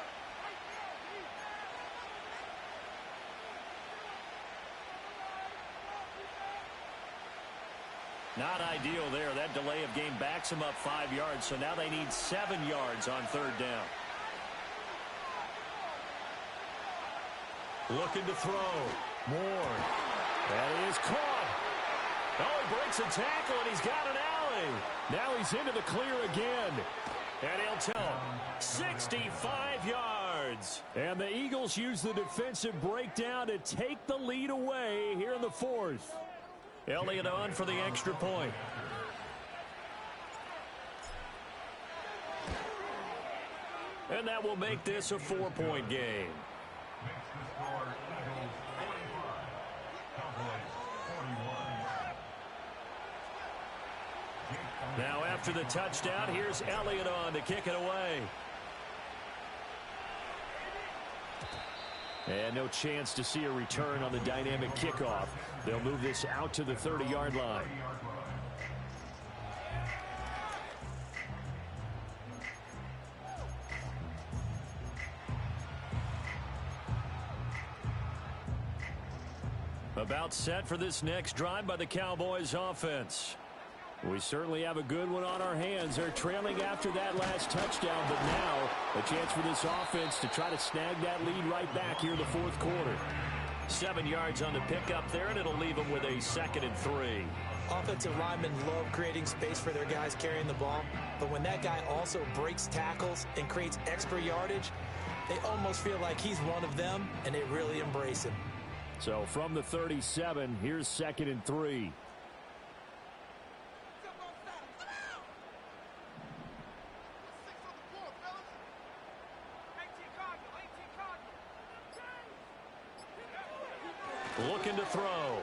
Not ideal there. That delay of game backs them up 5 yards, so now they need 7 yards on third down. Looking to throw. Moore. That is caught. Oh, he breaks a tackle, and he's got an alley. Now he's into the clear again. And he'll tell 65 yards. And the Eagles use the defensive breakdown to take the lead away here in the 4th. Elliott on for the extra point. And that will make this a 4-point game. Makes the score Eagles 45, Cowboys 41. Now after the touchdown, here's Elliott on to kick it away. And no chance to see a return on the dynamic kickoff. They'll move this out to the 30-yard line. About set for this next drive by the Cowboys offense. We certainly have a good one on our hands. They're trailing after that last touchdown, but now a chance for this offense to try to snag that lead right back here in the 4th quarter. 7 yards on the pickup there, and it'll leave them with a 2nd and 3. Offensive linemen love creating space for their guys carrying the ball, but when that guy also breaks tackles and creates extra yardage, they almost feel like he's one of them, and they really embrace him. So from the 37, here's 2nd and 3. Looking to throw.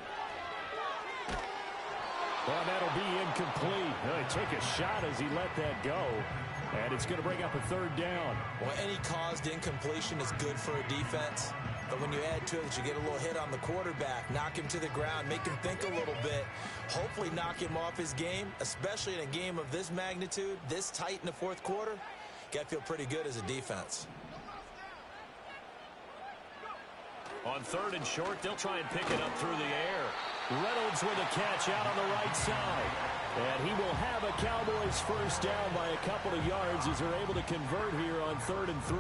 Well, that'll be incomplete. He took a shot as he let that go. And it's going to bring up a 3rd down. Well, any caused incompletion is good for a defense. But when you add to it, you get a little hit on the quarterback, knock him to the ground, make him think a little bit, hopefully knock him off his game, especially in a game of this magnitude, this tight in the 4th quarter. You got to feel pretty good as a defense. On 3rd and short, they'll try and pick it up through the air. Reynolds with a catch out on the right side. And he will have a Cowboys first down by a couple of yards as they're able to convert here on 3rd and 3.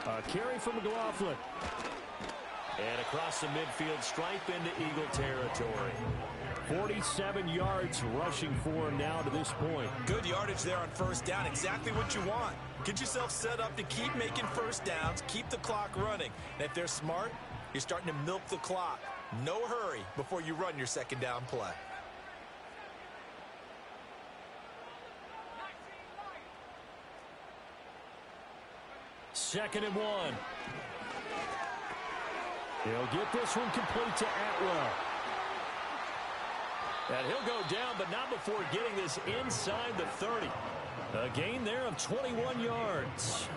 A carry from McLaughlin. And across the midfield stripe into Eagle territory. 47 yards rushing for him now to this point. Good yardage there on first down. Exactly what you want. Get yourself set up to keep making first downs, keep the clock running. And if they're smart, you're starting to milk the clock. No hurry before you run your 2nd down play. Second and 1. He'll get this one complete to Atwell. And he'll go down, but not before getting this inside the 30. A gain there of 21 yards.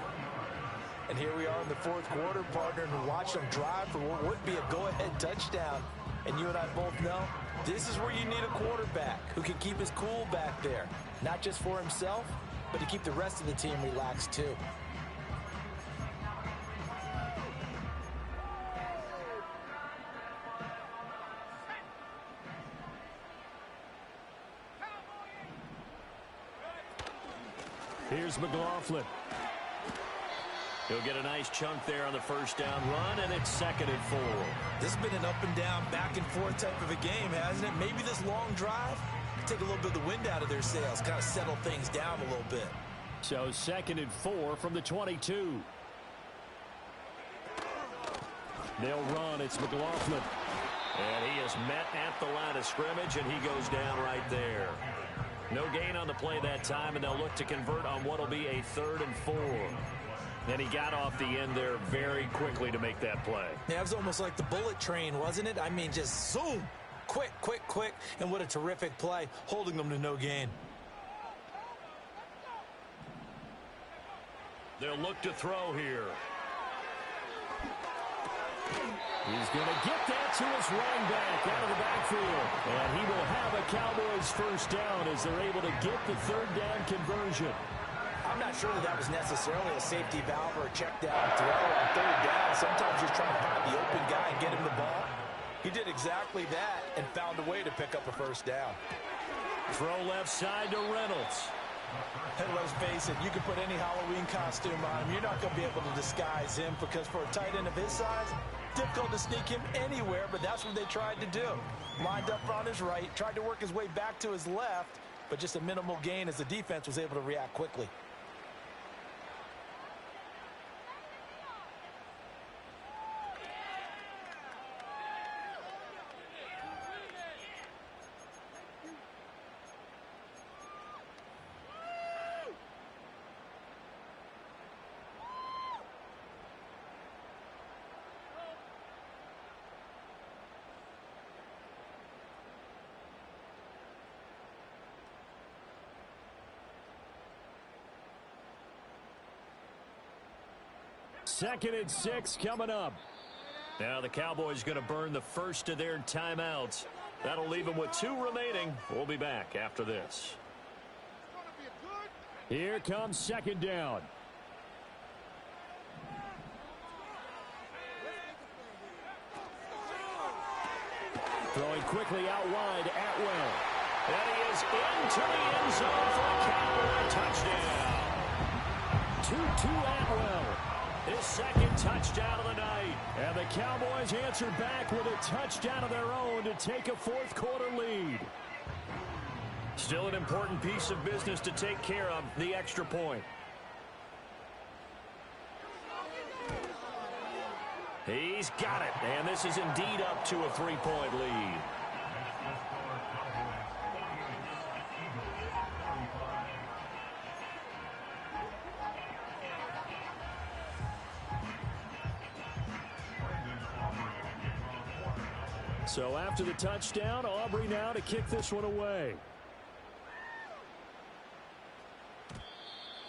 And here we are in the 4th quarter, partner, and watch them drive for what would be a go-ahead touchdown. And you and I both know this is where you need a quarterback who can keep his cool back there. Not just for himself, but to keep the rest of the team relaxed too. Here's McLaughlin. He'll get a nice chunk there on the first down run, and it's 2nd and 4. This has been an up and down, back and forth type of a game, hasn't it? Maybe this long drive take a little bit of the wind out of their sails, kind of settle things down a little bit. So 2nd and 4 from the 22. They'll run. It's McLaughlin. And he is met at the line of scrimmage, and he goes down right there. No gain on the play that time, and they'll look to convert on what will be a 3rd and 4. And he got off the end there very quickly to make that play. Yeah, it was almost like the bullet train, wasn't it? I mean, just zoom. Quick, quick, quick. And what a terrific play, holding them to no gain. They'll look to throw here. He's going to get that to his running back out of the backfield. And he will have a Cowboys first down as they're able to get the 3rd down conversion. I'm not sure that was necessarily a safety valve or a check down throw on 3rd down. Sometimes just trying to find the open guy and get him the ball. He did exactly that and found a way to pick up a first down. Throw left side to Reynolds. And let's face it, you can put any Halloween costume on him. You're not going to be able to disguise him because for a tight end of his size, difficult to sneak him anywhere, but that's what they tried to do. Lined up on his right, tried to work his way back to his left, but just a minimal gain as the defense was able to react quickly. Second and 6 coming up. Now the Cowboys going to burn the first of their timeouts. That'll leave them with 2 remaining. We'll be back after this. Here comes 2nd down. Throwing quickly out wide, Atwell. And he is into the end zone for a Cowboy touchdown. 2-2 Atwell. His 2nd touchdown of the night. And the Cowboys answer back with a touchdown of their own to take a 4th quarter lead. Still an important piece of business to take care of, the extra point. He's got it. And this is indeed up to a 3-point lead. So after the touchdown, Aubrey now to kick this one away.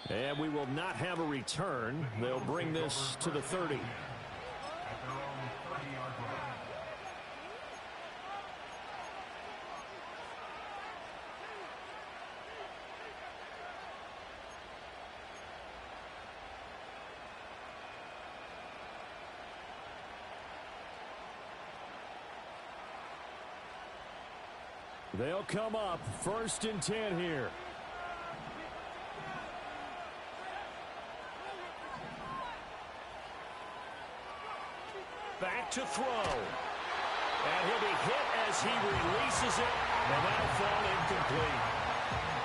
And we will not have a return. They'll bring this to the 30. They'll come up 1st and 10 here. Back to throw. And he'll be hit as he releases it. And that'll fall incomplete.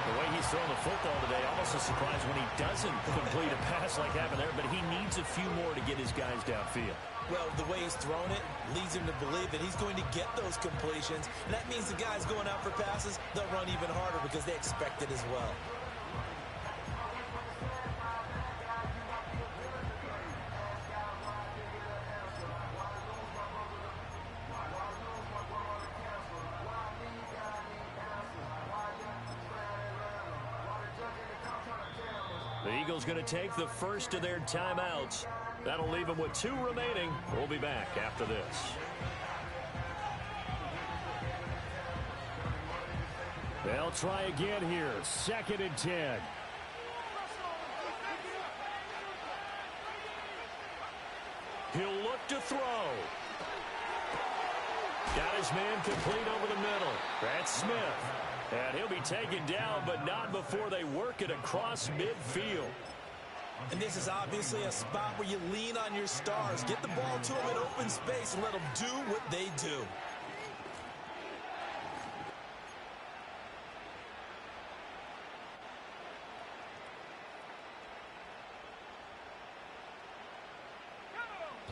The way he's throwing the football today, almost a surprise when he doesn't complete a pass like happened there, but he needs a few more to get his guys downfield. Well, the way he's thrown it leads him to believe that he's going to get those completions. And that means the guys going out for passes, they'll run even harder because they expect it as well. The Eagles going to take the first of their timeouts. That'll leave them with 2 remaining. We'll be back after this. They'll try again here. 2nd and 10. He'll look to throw. Got his man complete over the middle. That's Smith. And he'll be taken down, but not before they work it across midfield. And this is obviously a spot where you lean on your stars. Get the ball to them in open space and let them do what they do.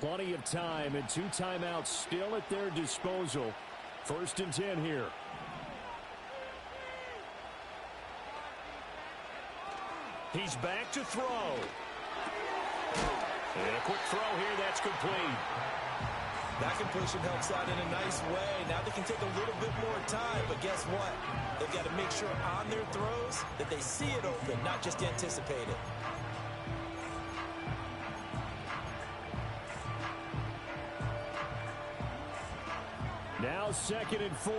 plenty of time and 2 timeouts still at their disposal. 1st and 10 here. He's back to throw. And a quick throw here, that's complete. That completion helps out in a nice way. Now they can take a little bit more time, but guess what? They've got to make sure on their throws that they see it open, not just anticipate it. Now 2nd and 4.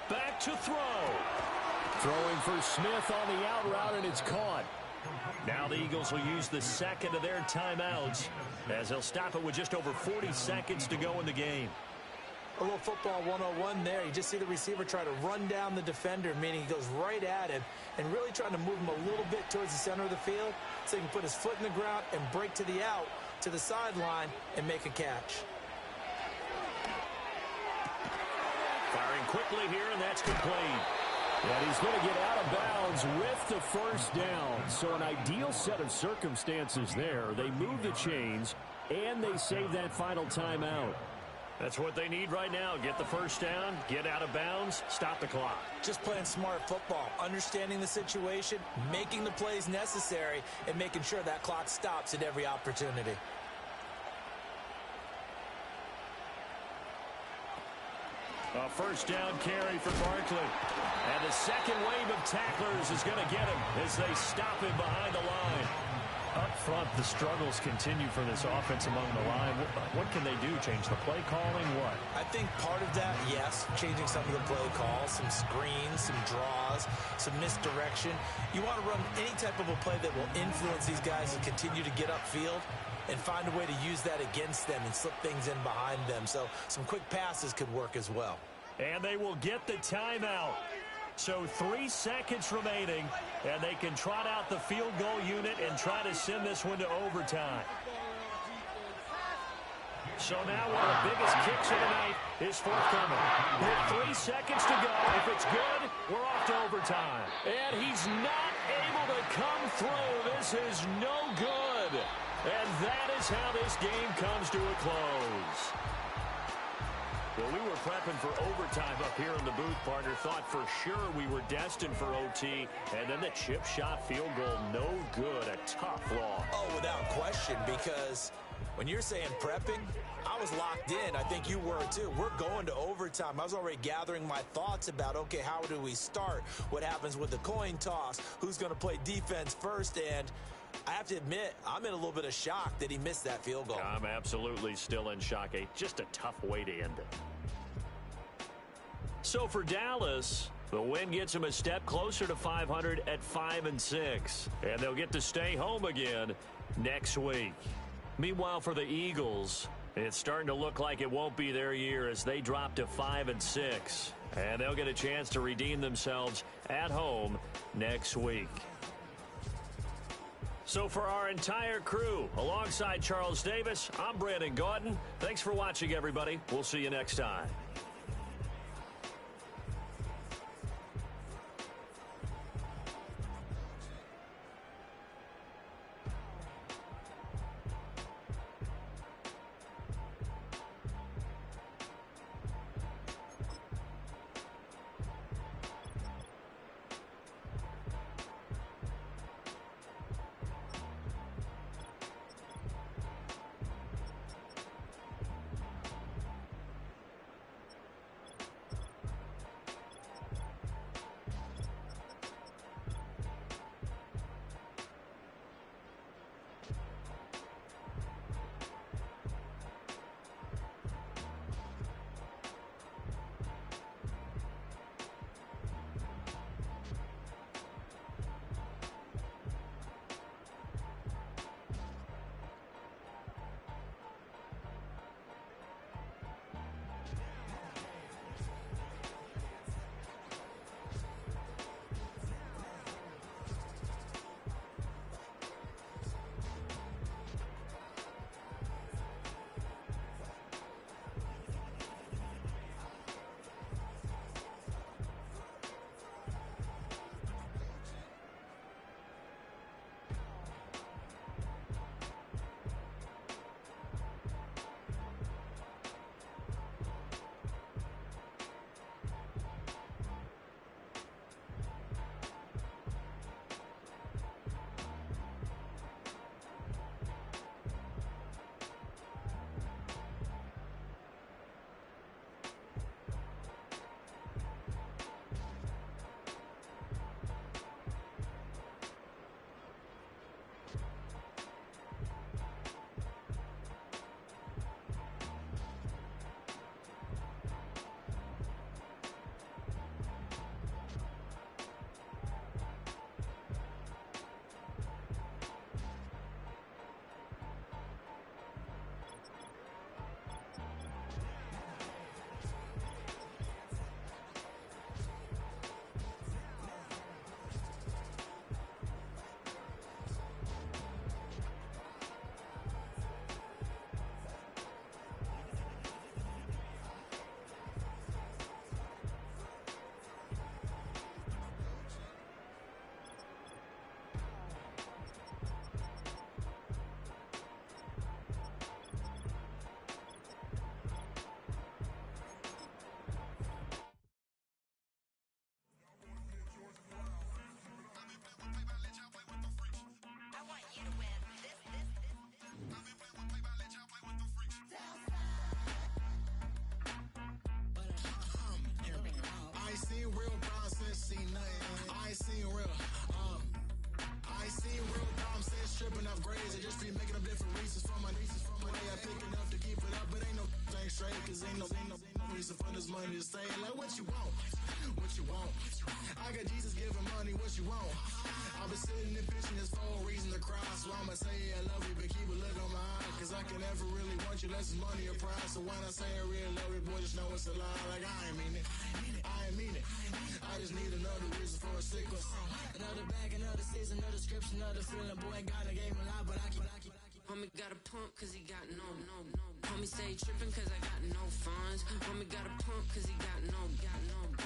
Back to throw. Throwing for Smith on the out route, and it's caught. Now the Eagles will use the 2nd of their timeouts as they'll stop it with just over 40 seconds to go in the game. A little football 101 there. You just see the receiver try to run down the defender, meaning he goes right at him and really trying to move him a little bit towards the center of the field so he can put his foot in the ground and break to the out, to the sideline, and make a catch. Firing quickly here, and that's complete. And he's going to get out of bounds with the 1st down. So an ideal set of circumstances there. They move the chains, and they save that final timeout. That's what they need right now. Get the 1st down, get out of bounds, stop the clock. Just playing smart football, understanding the situation, making the plays necessary, and making sure that clock stops at every opportunity. A 1st down carry for Barkley. And the 2nd wave of tacklers is going to get him as they stop him behind the line. Up front, the struggles continue for this offense among the line. What can they do? Change the play calling? What? I think part of that, yes, changing some of the play calls, some screens, some draws, some misdirection. You want to run any type of a play that will influence these guys to continue to get upfield and find a way to use that against them and slip things in behind them. So some quick passes could work as well. And they will get the timeout. So 3 seconds remaining, and they can trot out the field goal unit and try to send this one to overtime. So now one of the biggest kicks of the night is forthcoming. With 3 seconds to go, if it's good, we're off to overtime. And he's not able to come through. This is no good. And that is how this game comes to a close. Well, we were prepping for overtime up here in the booth, partner. Thought for sure we were destined for OT. And then the chip shot field goal, no good. A tough loss. Oh, without question, because when you're saying prepping, I was locked in. I think you were too. We're going to overtime. I was already gathering my thoughts about, okay, how do we start? What happens with the coin toss? Who's going to play defense first? And I have to admit, I'm in a little bit of shock that he missed that field goal. I'm absolutely still in shock. Just a tough way to end it. So for Dallas, the win gets them a step closer to 500 at 5-6. And they'll get to stay home again next week. Meanwhile, for the Eagles, it's starting to look like it won't be their year as they drop to 5-6. And they'll get a chance to redeem themselves at home next week. So for our entire crew, alongside Charles Davis, I'm Brandon Gaudin. Thanks for watching, everybody. We'll see you next time. thick enough to keep it up, but ain't no thing straight, cause ain't no reason for this money to stay. Like, what you want? What you want? I got Jesus giving money, what you want? I've been sitting and pitching this for a reason to cry, so I'ma say I love you, but keep a look on my eye, cause I can never really want you unless it's money or prize. So when I say I really love you, boy, just know it's a lie. Like, I ain't mean it. I ain't mean it. I just need another reason for a sickness. Another bag, another season, another description, another feeling. Boy, God, I gave him a lot, but I keep. Homie got a pump cause he got no. Homie stay trippin' cause I got no funds. Homie got a pump cause he got no.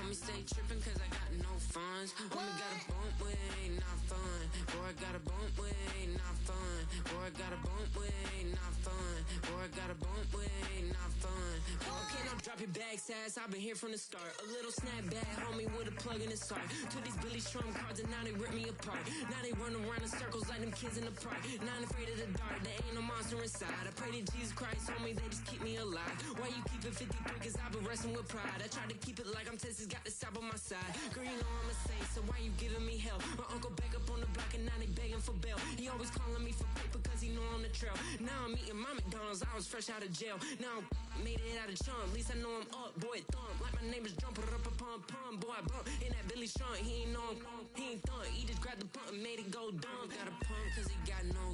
Homie stay trippin' cause I got no funds. Homie got a bump with ain't not fun. Boy, I got a bump with ain't not fun. Boy, I got a bump with ain't not fun. Boy, I got a bump with ain't not fun. Okay, now drop your bag, sass. I've been here from the start. A little snapback, homie, with a plug in his heart. To these Billy Strum cards and now they rip me apart. Now they run around in circles like them kids in the park. Now I'm afraid of the dark. There ain't no monster inside. I pray to Jesus Christ, homie, they just keep me alive. Why you keep it 53? Cause I've been wrestling with pride. I try to keep it like I'm Texas, got the stop on my side. Girl, you know I'm a saint, so why you giving me hell? My uncle back up on the block and now they begging for bail. He always calling me for paper cause he know I'm the trail. Now I'm eating my McDonald's, I was fresh out of jail. Now I'm made it out of chunk, at least I know I'm up. Boy, thump, like my name is Jumper up a pump. Boy, I bump in that Billy Strong, he ain't know, he ain't thump. He just grabbed the pump and made it go dumb. Got a pump cause he got no.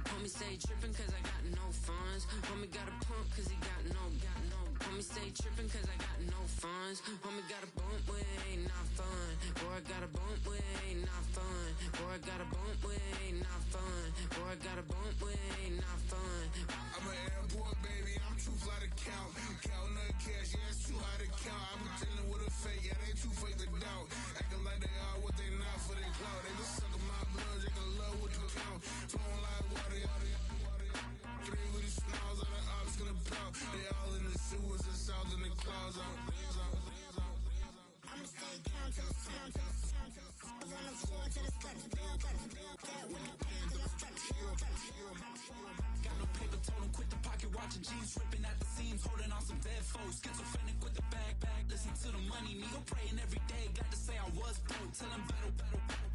Homie stay trippin' cause I got no funds. Homie got a pump cause he got no. Homie stay trippin' cause I got no funds. Homie got a bump with ain't not fun. Boy, I got a bump with ain't not fun. Boy, I got a bump with ain't not fun. Boy, I got a bump with ain't not fun. I'm an airport baby, I'm too fly to count. Counting cash, yeah, it's too high to count. I'm dealing with a fake, yeah, they too fake to doubt. Acting like they are what they not for their clout. They just suckin' my blood, they can love what you count. Flowing like water, three with the smiles on the ops gonna pout. They all in the sewers and south in the clouds. I'ma stay down to the sound, to the sound, to the sound. On the floor to the steps, build up, that with the pain to the steps, Got no paper, told him quit the pocket, watching jeans ripping at the seams, holding on some dead foes. Schizophrenic with the backpack, listen to the money, me go praying every day. Glad to say I was broke, tell him battle.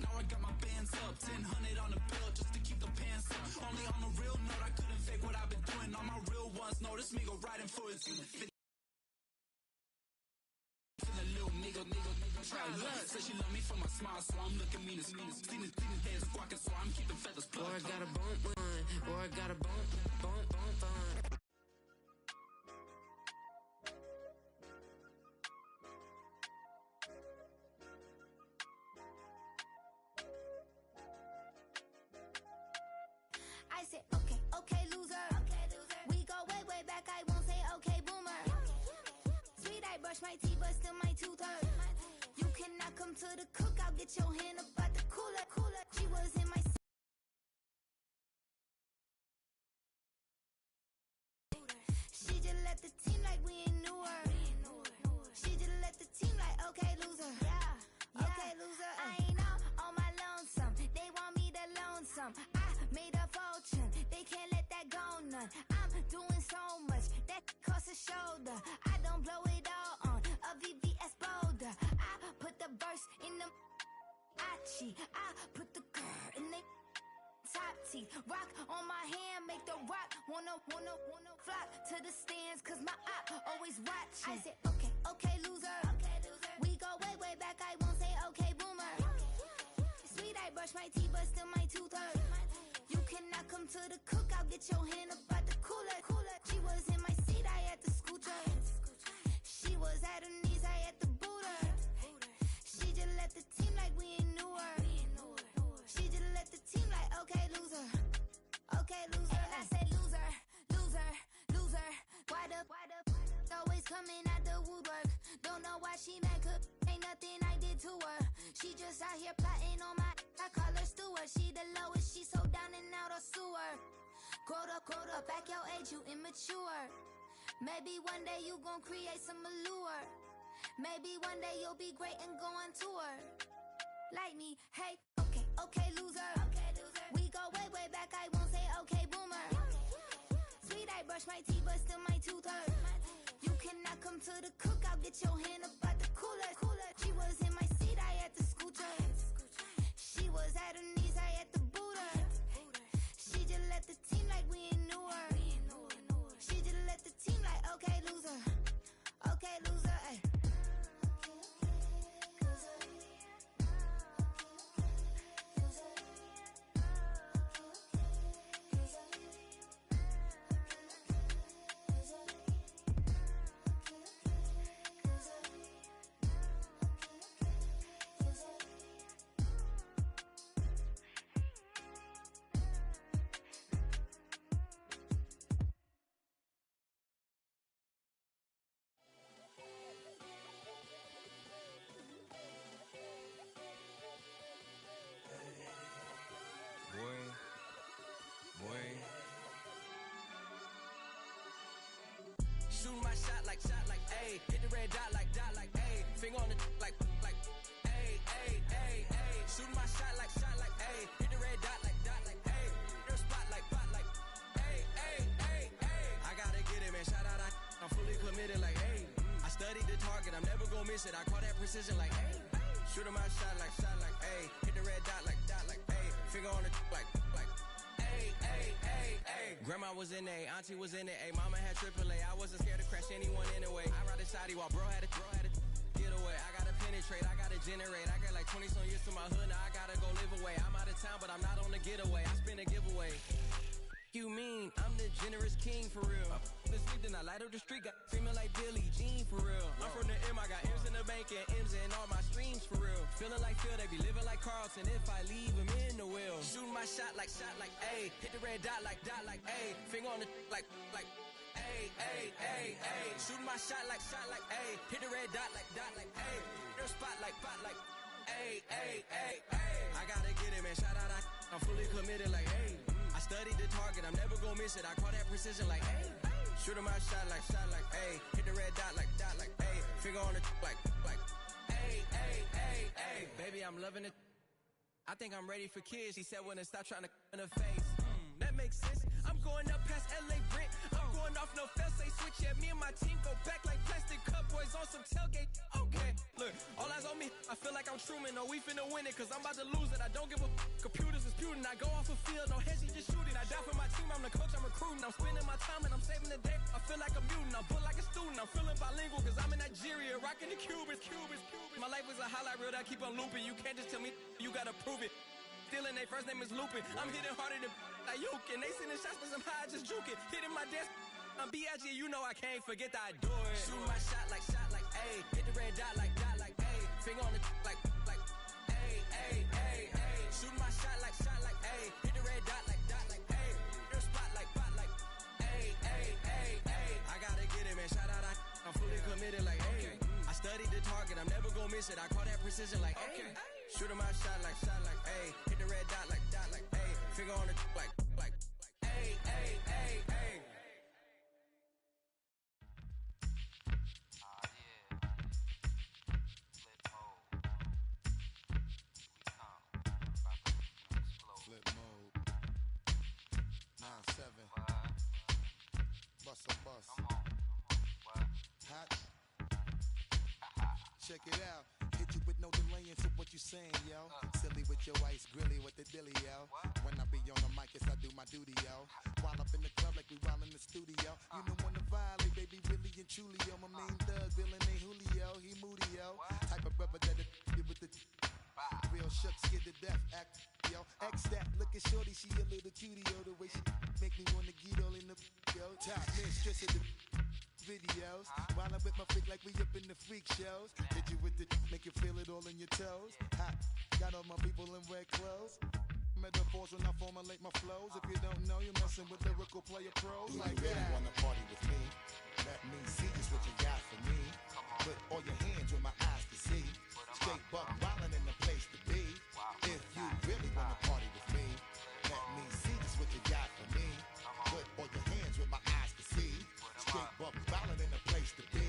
Now I got my bands up, 1000 on the bill just to keep the pants up. Only on the real note, I couldn't fake what I've been doing. All my real ones notice me go riding for his unit. A little nigga, try luck. Says she love me for my smile, so I'm looking mean as seen his head squawking, so I'm keeping feathers plucked. Boy, I got a bump fun. Boy, I got a bump fun. I said, okay, loser. We go way back, I won't say okay, boomer. Sweet, I brush my teeth, but still my tooth hurt. You cannot come to the cookout, get your hand up at the cooler. She was in my She just let the team like we ain't knew her. She just let the team like, okay, loser. Yeah, okay, loser. I ain't out on my lonesome. They want me to loan some. I made a fortune. They can't let that go none. I'm doing so much that costs a shoulder. I don't blow it all on a VVS boulder. I put the verse in the I put the girl in the top teeth. Rock on my hand, make the rock wanna flock to the stands, cause my eye always watching. I said, okay, loser. We go way back, I won't say okay, boomer. Sweet, I brush my teeth, but still my tooth hurt. You cannot come to the cookout, get your hand up at the cooler. She was in my seat, I had to scooter. She was at her knees, I had to boot her. She just let the team like we ain't knew her. She just let the team like, okay, loser. Okay, loser. And I said, loser. Why the always coming out the woodwork? Don't know why she mad, cause ain't nothing I did to her. She just out here plotting on my, I call her steward. She the lowest, she so down and out of sewer. Growed up, back your age, you immature. Maybe one day you gon' create some allure. Maybe one day you'll be great and go on tour. Like me, hey, okay, loser. We go way back, I won't say okay, boomer. Sweet, I brush my teeth, but still my tooth hurt. You cannot come to the cookout, get your hand up at the cooler. She was in my seat, I had to scooter. She was at her knees, I had to boot her. She just let the team like we ain't knew her. my shot like, ayy. Hit the red dot like, ayy. Finger on the like, ayy, ayy, ayy, ayy. Shoot my shot like, ayy. Hit the red dot like, ayy. Their spot like, ayy, ayy, ayy, ayy. I gotta get it, man. Shout out, I'm fully committed like, ayy. I studied the target, I'm never gonna miss it. I call that precision like, ayy. Shoot my shot like, ayy. Hit the red dot like, ayy. Finger on the like, ayy, ayy, ayy, ayy. Grandma was in A, auntie was in it, ayy. Mama had AAA, I wasn't scared to crash anyone anyway. I ride a shotty while bro had a get away. I gotta penetrate, I gotta generate. I got like 20 some years to my hood, now I gotta go live away. I'm out of town, but I'm not on the getaway. I spin a giveaway. You mean I'm the generous king for real? The sleep, then I light up the street, got screaming like Billie Jean for real. I'm from the M, I got M's in the bank and M's in all my streams for real. Feeling like Phil, they be living like Carlton if I leave him in the wheel. Shooting my shot like, ayy. Hit the red dot like, ayy. Finger on the like, ayy, ayy, ayy, ayy. Shooting my shot like, ayy. Hit the red dot like, ayy. Their spot like, ayy, ayy, ayy, ayy. I gotta get it, man. Shout out, I'm fully committed like, ayy. I studied the target, I'm never gonna miss it. I call that precision like, ayy. Shooting my shot like, ayy. Hit the red dot like, ayy. Finger on the like, ayy, ayy, ayy, ayy. Baby, I'm loving it. I think I'm ready for kids. He said when to stop trying to in her face. That makes sense. I'm going up past LA Brent. I'm going off no fail, say switch. Yeah, me and my team go back like plastic cup boys on some tailgate. Okay, look, all eyes on me. I feel like I'm Truman. No, we finna win it, cause I'm about to lose it. I don't give a computers disputing. I go off a field, no heads, just shooting. I die for my team, I'm the coach, I'm recruiting. I'm spending my time and I'm saving the day. I feel like a mutant, I'm built like a student. I'm feeling bilingual, cause I'm in Nigeria, rocking the Cubans. My life is a highlight reel that I keep on looping. You can't just tell me, you gotta prove it. Stealing, their first name is Lupin. I'm hitting harder than Ayuk, and they sending shots for some high, just juke it. Hitting my desk, I'm B.I.G., you know I can't forget that I do it. Shoot my shot like, ayy. Hit the red dot like, ayy. Finger on the like, ayy, ayy, ayy, ayy. Shoot my shot like, ayy. Hit the red dot like, ayy. Their spot like, ayy, ayy, ayy, ayy. I gotta get it, man. Shout out, I'm fully committed like, ayy. I studied the target, I'm never gonna miss it. I call that precision like, ayy. Shooting my shot like, ayy. Hit the red dot like, ayy. Finger on the like, ayy, ayy, ayy, ayy. Flip mode. 9-7. Bust a bus. Hot. Check it out. Hit you with no delaying, so what you saying, yo? Silly with your ice, grilly with the dilly, yo. When I be on the mic, yes, I do my duty, yo. While up in the club like we while in the studio. You know when to violate, baby, really and truly, yo. My main thug, villain ain't Julio, he moody, yo. Type of brother that get with the real shook, scared to death, act, yo. X that, look at shorty, she a little cutie, yo. The way she make me wanna get all in the, yo. Top mistress of the videos. While I'm with my freak like we up in the freak shows. Hit you with the make you feel it all in your toes. Hot, got all my people in red clothes. Metaphors when I formulate my flows. If you don't know, you're messing with lyrical player pros. Like you really wanna party with me? Let me see just what you got for me. Put all your hands with my eyes to see. Straight buck wildin' in the place to be. If you really wanna party with me, let me see just what you got for me. Put all your hands with my eyes to see. Straight buck wildin' in the place to be.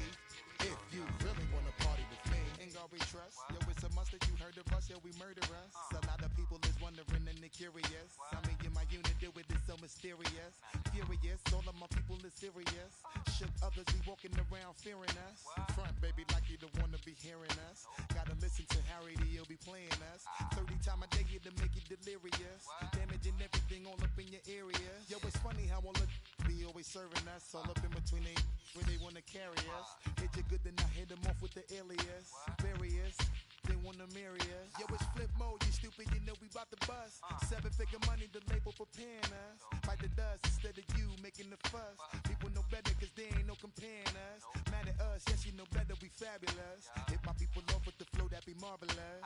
If you really wanna party with me, ain't gonna be trust. Yo, it's a must that you heard of us, yo, we murder us. A lot of people is wondering and they curious. I mean, in my unit deal with it so mysterious. Furious, all of my people is serious. Shook others be walking around fearing us. Front, baby, like you don't wanna be hearing us. Gotta listen to Harry D, he'll be playing us. 30 times a day to make you delirious. Damaging everything all up in your area. Yo, it's funny how all the be always serving us. All up in between they where they wanna carry us. Hit you good, then I hit them off with the alias. Various, they wanna marry us. Yo, it's flip mode, you stupid, you know we bout to bust. 7-figure money, the label preparing us. Fight the dust instead of you making the fuss. People know better cause they ain't no comparing us. Mad at us, yes, you know better, we fabulous. Hit my people off with the flow, that be marvelous.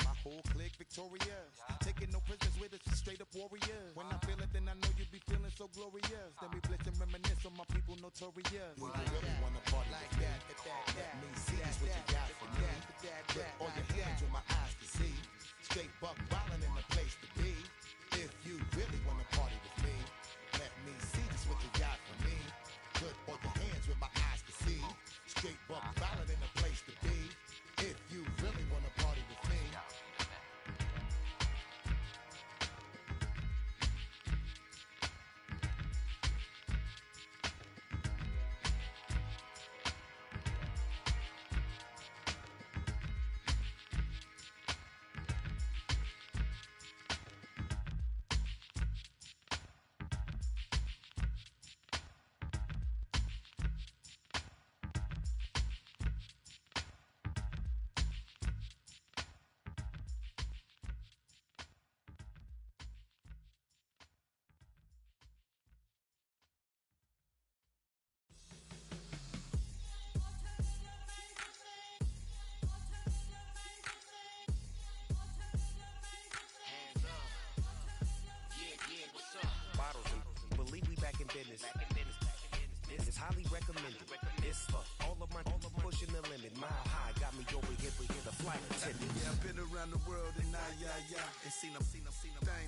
My whole clique victorious. Taking no prisoners with us, straight up warriors. When I feel it, then I know you be feeling so glorious. Then we blitz and reminisce on my people notorious. You really wanna party like that? Let me see just what you got for me. Put all your hands with my eyes to see. Straight buck wildin' in the place to be. If you really wanna party with me, let me see just what you got for me. Put all your hands with my eyes. around the world and ain't seen a thing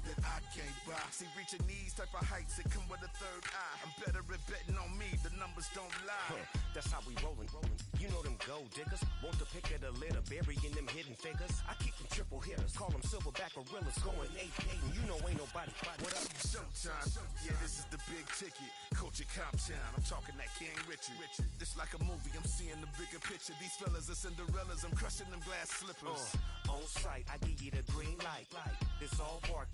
that I can't buy. See, reaching these type of heights, it come with a third eye. I'm better at betting on me, the numbers don't lie. That's how we rollin'. You know them gold diggers, want to pick of the litter, burying them hidden figures. I keep them triple hitters, call them silverback gorillas, going 8-8, and you know ain't nobody. What up? Showtime, yeah, this is the big ticket. Coach at Comptown, I'm talking that King Richard. This like a movie, I'm seeing the bigger picture. These fellas are Cinderellas, I'm crushing them glass slippers. On sight, I give you the green light. It's all bark,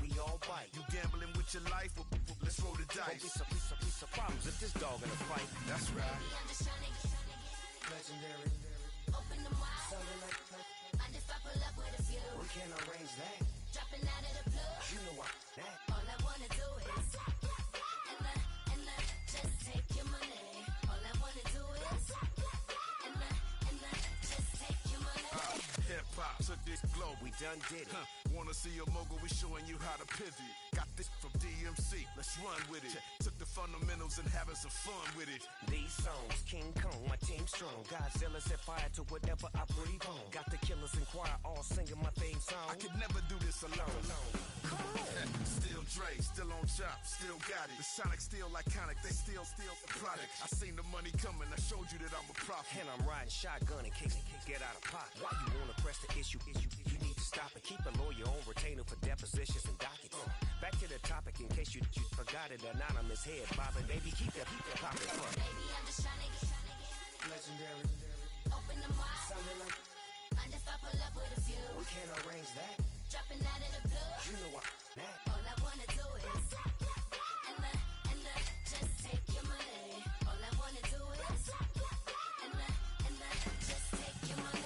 we all bite. You gambling with your life? Well, let's roll the dice. Piece of problems if this dog in a fight. That's right. I'm just trying to get legendary. Open them wide. Something like mind if I pull up with a few. We can arrange that. Dropping out of the blue. You know what? That. All I wanna do is and just take your money. All I wanna do is and just take your money. Hip hop took this globe. We done did it. Wanna see a mogul? We showing you how to pivot. Got this from DMC. Let's run with it. Took the fundamentals and having some fun with it. These songs, King Kong, my team strong. Godzilla set fire to whatever I breathe on. Got the killers in choir all singing my theme song. I could never do this alone. Come on. Still Dre, still on top, still got it. The Sonic still iconic, they still the product. I seen the money coming, I showed you that I'm a prophet. And I'm riding shotgun in case get out of pocket. Why you wanna press the issue? You need to stop and keep a lawyer on retainer for depositions and dockets. Back to the topic in case you forgot it. Anonymous head bobbing, baby, keep that popping. Baby, I'm just trying to get legendary. Open them wide. Something like mind if I pull up with a few. we can arrange that. Dropping out of the blue. You know what? That. All I wanna do is and just take your money. All I wanna do is and just take your money.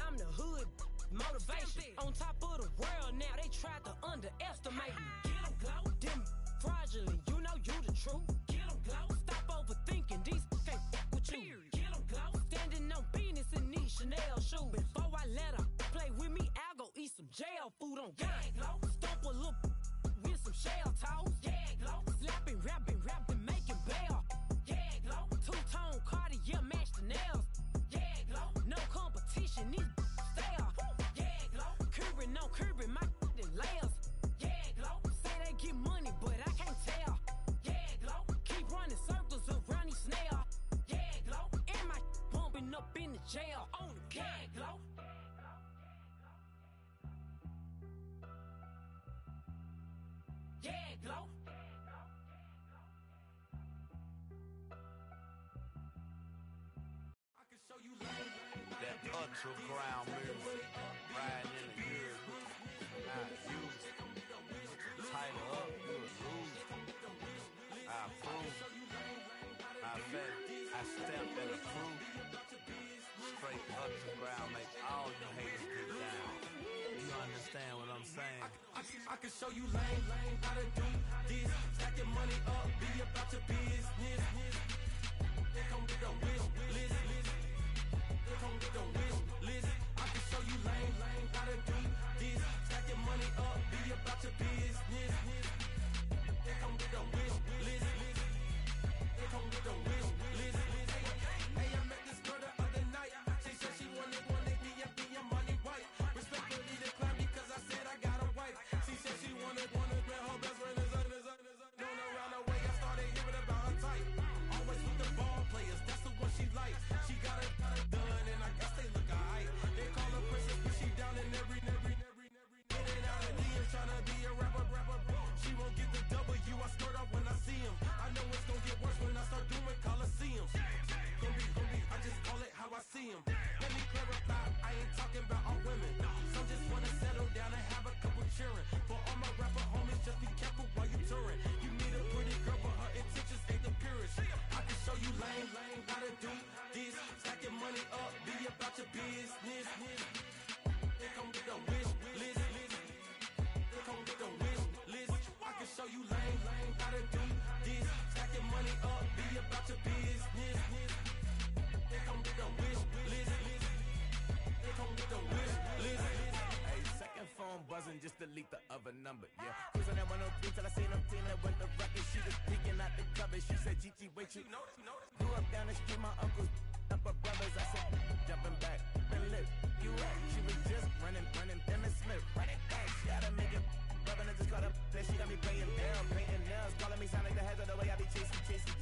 I'm the hood motivation. On top of the world now, they tried to underestimate me. Get them glow, them fraudulent, you know you the truth. Get them glow, stop overthinking, these can't fuck with you. Get them glow, standing on business in these Chanel shoes. Before I let her play with me, I'll go eat some jail food on gang. Glow, stomp a little with some shell toes. Yeah, glow, slapping, rapping, making bail. Yeah, glow, two-tone Cartier match the nails. Yeah, glow, no competition, these stale. Yeah, glow, curving, no curving, my layers. Yeah, glow, say they get money, but I can't tell. Yeah, glow, keep running circles around these snails. Yeah, glow, and my bumping up in the jail on the gang. Glow. Yeah, glow. That ultra ground music, riding in the years, not used. Tighten up, you'll lose. I approve. I bet I step and approve. straight up to ground, make all you haters get down. You understand what I'm saying? I can show you lame, how to do this. Stack your money up, be about your business. They come with a wish list. They come with a wish list. I can show you lame, how to do this. Stack your money up, be about your business. They come with a wish list. They come with a wish list. Hey, I met this girl the other night. She said she wanted me and be a money wife. Respectfully declined because I said I got a wife. She said she wanted man, her best friend is known around the way. I started hearing about her type. Always with the ball players, that's the one she likes. She got it done, and I guess they look alright. They call her princess, but she down in every. In and out of DMs, tryna be a rapper. She won't get the W, I skirt off when I see him. I know it's gonna get worse when I start doing Coliseums. Gonna be, I just call it how I see him. Let me clarify, I ain't talking about all women. Some just wanna settle down and have a couple cheering. For all my rapper homies, just be careful while you touring. You need a pretty girl, but her intentions ain't the purest. I can show you lame, how to do this. Stack your money up, be about your business. They come with a wish list. They come with a wish list. I can show you lame, how to do this. Stack your money up, be about your business. They come with a wish list. They come with a wish list. Hey, second phone buzzing, just delete the other number, yeah. Cruising at 103 till I seen them Tina with the record. She was peeking out the cover. She said, Gigi, wait, you grew up down the street, my uncles up her brothers. I said, jumping back, and lit, you at. She was just running, Emmett Smith, running back. She had to make it, rubbing, I just caught up. Then she got me playing down, painting nails, calling me sound like the heads of the way I be chasing.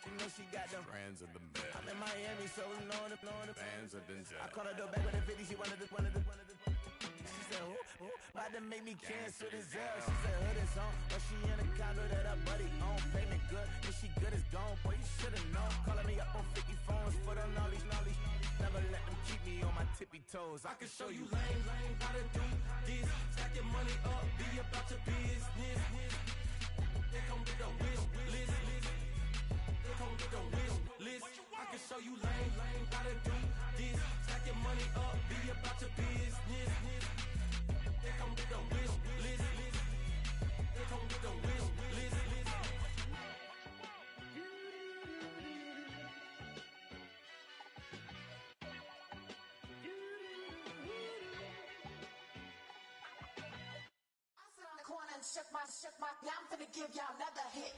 You know she got them Brands of the bed. I'm in Miami, so we know the Bands of the jet. I called her door back with a 50, she wanted the. She said, who? About to make me cancel this L. She said, hood is on, but she in a condo that her buddy on. Payment good, if she good is gone, boy, you should've known. Calling me up on 50 phones, foot on all these. Never let them keep me on my tippy toes. I can show you lame, how to do this. Stack your money up, be about your business. They come with a wish list. They come with a wish list. I can show you lame, how to do this. Stack your money up, be about your business. They come with a wish list. They come with a wish list. Shook my, now I'm finna give y'all another hit.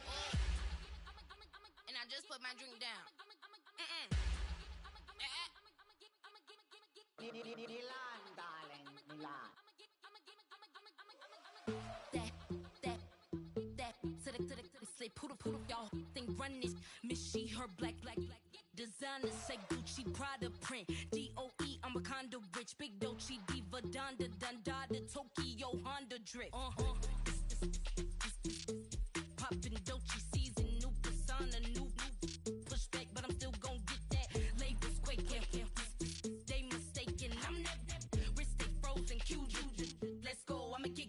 And I just put my drink down. Milan, darling, Milan. That, to the say poodle, y'all think run this. Miss she, her black, designer say Gucci, Prada print, DOE, I'm a condo rich, big Dolce, Diva, Donda, Dundada, Tokyo, Honda drip. Poppin' Dolce season, new persona, new pushback, but I'm still gon' get that. Labels quaking, they mistaken. I'm that wrist stay frozen, QU. Let's go, I'ma get.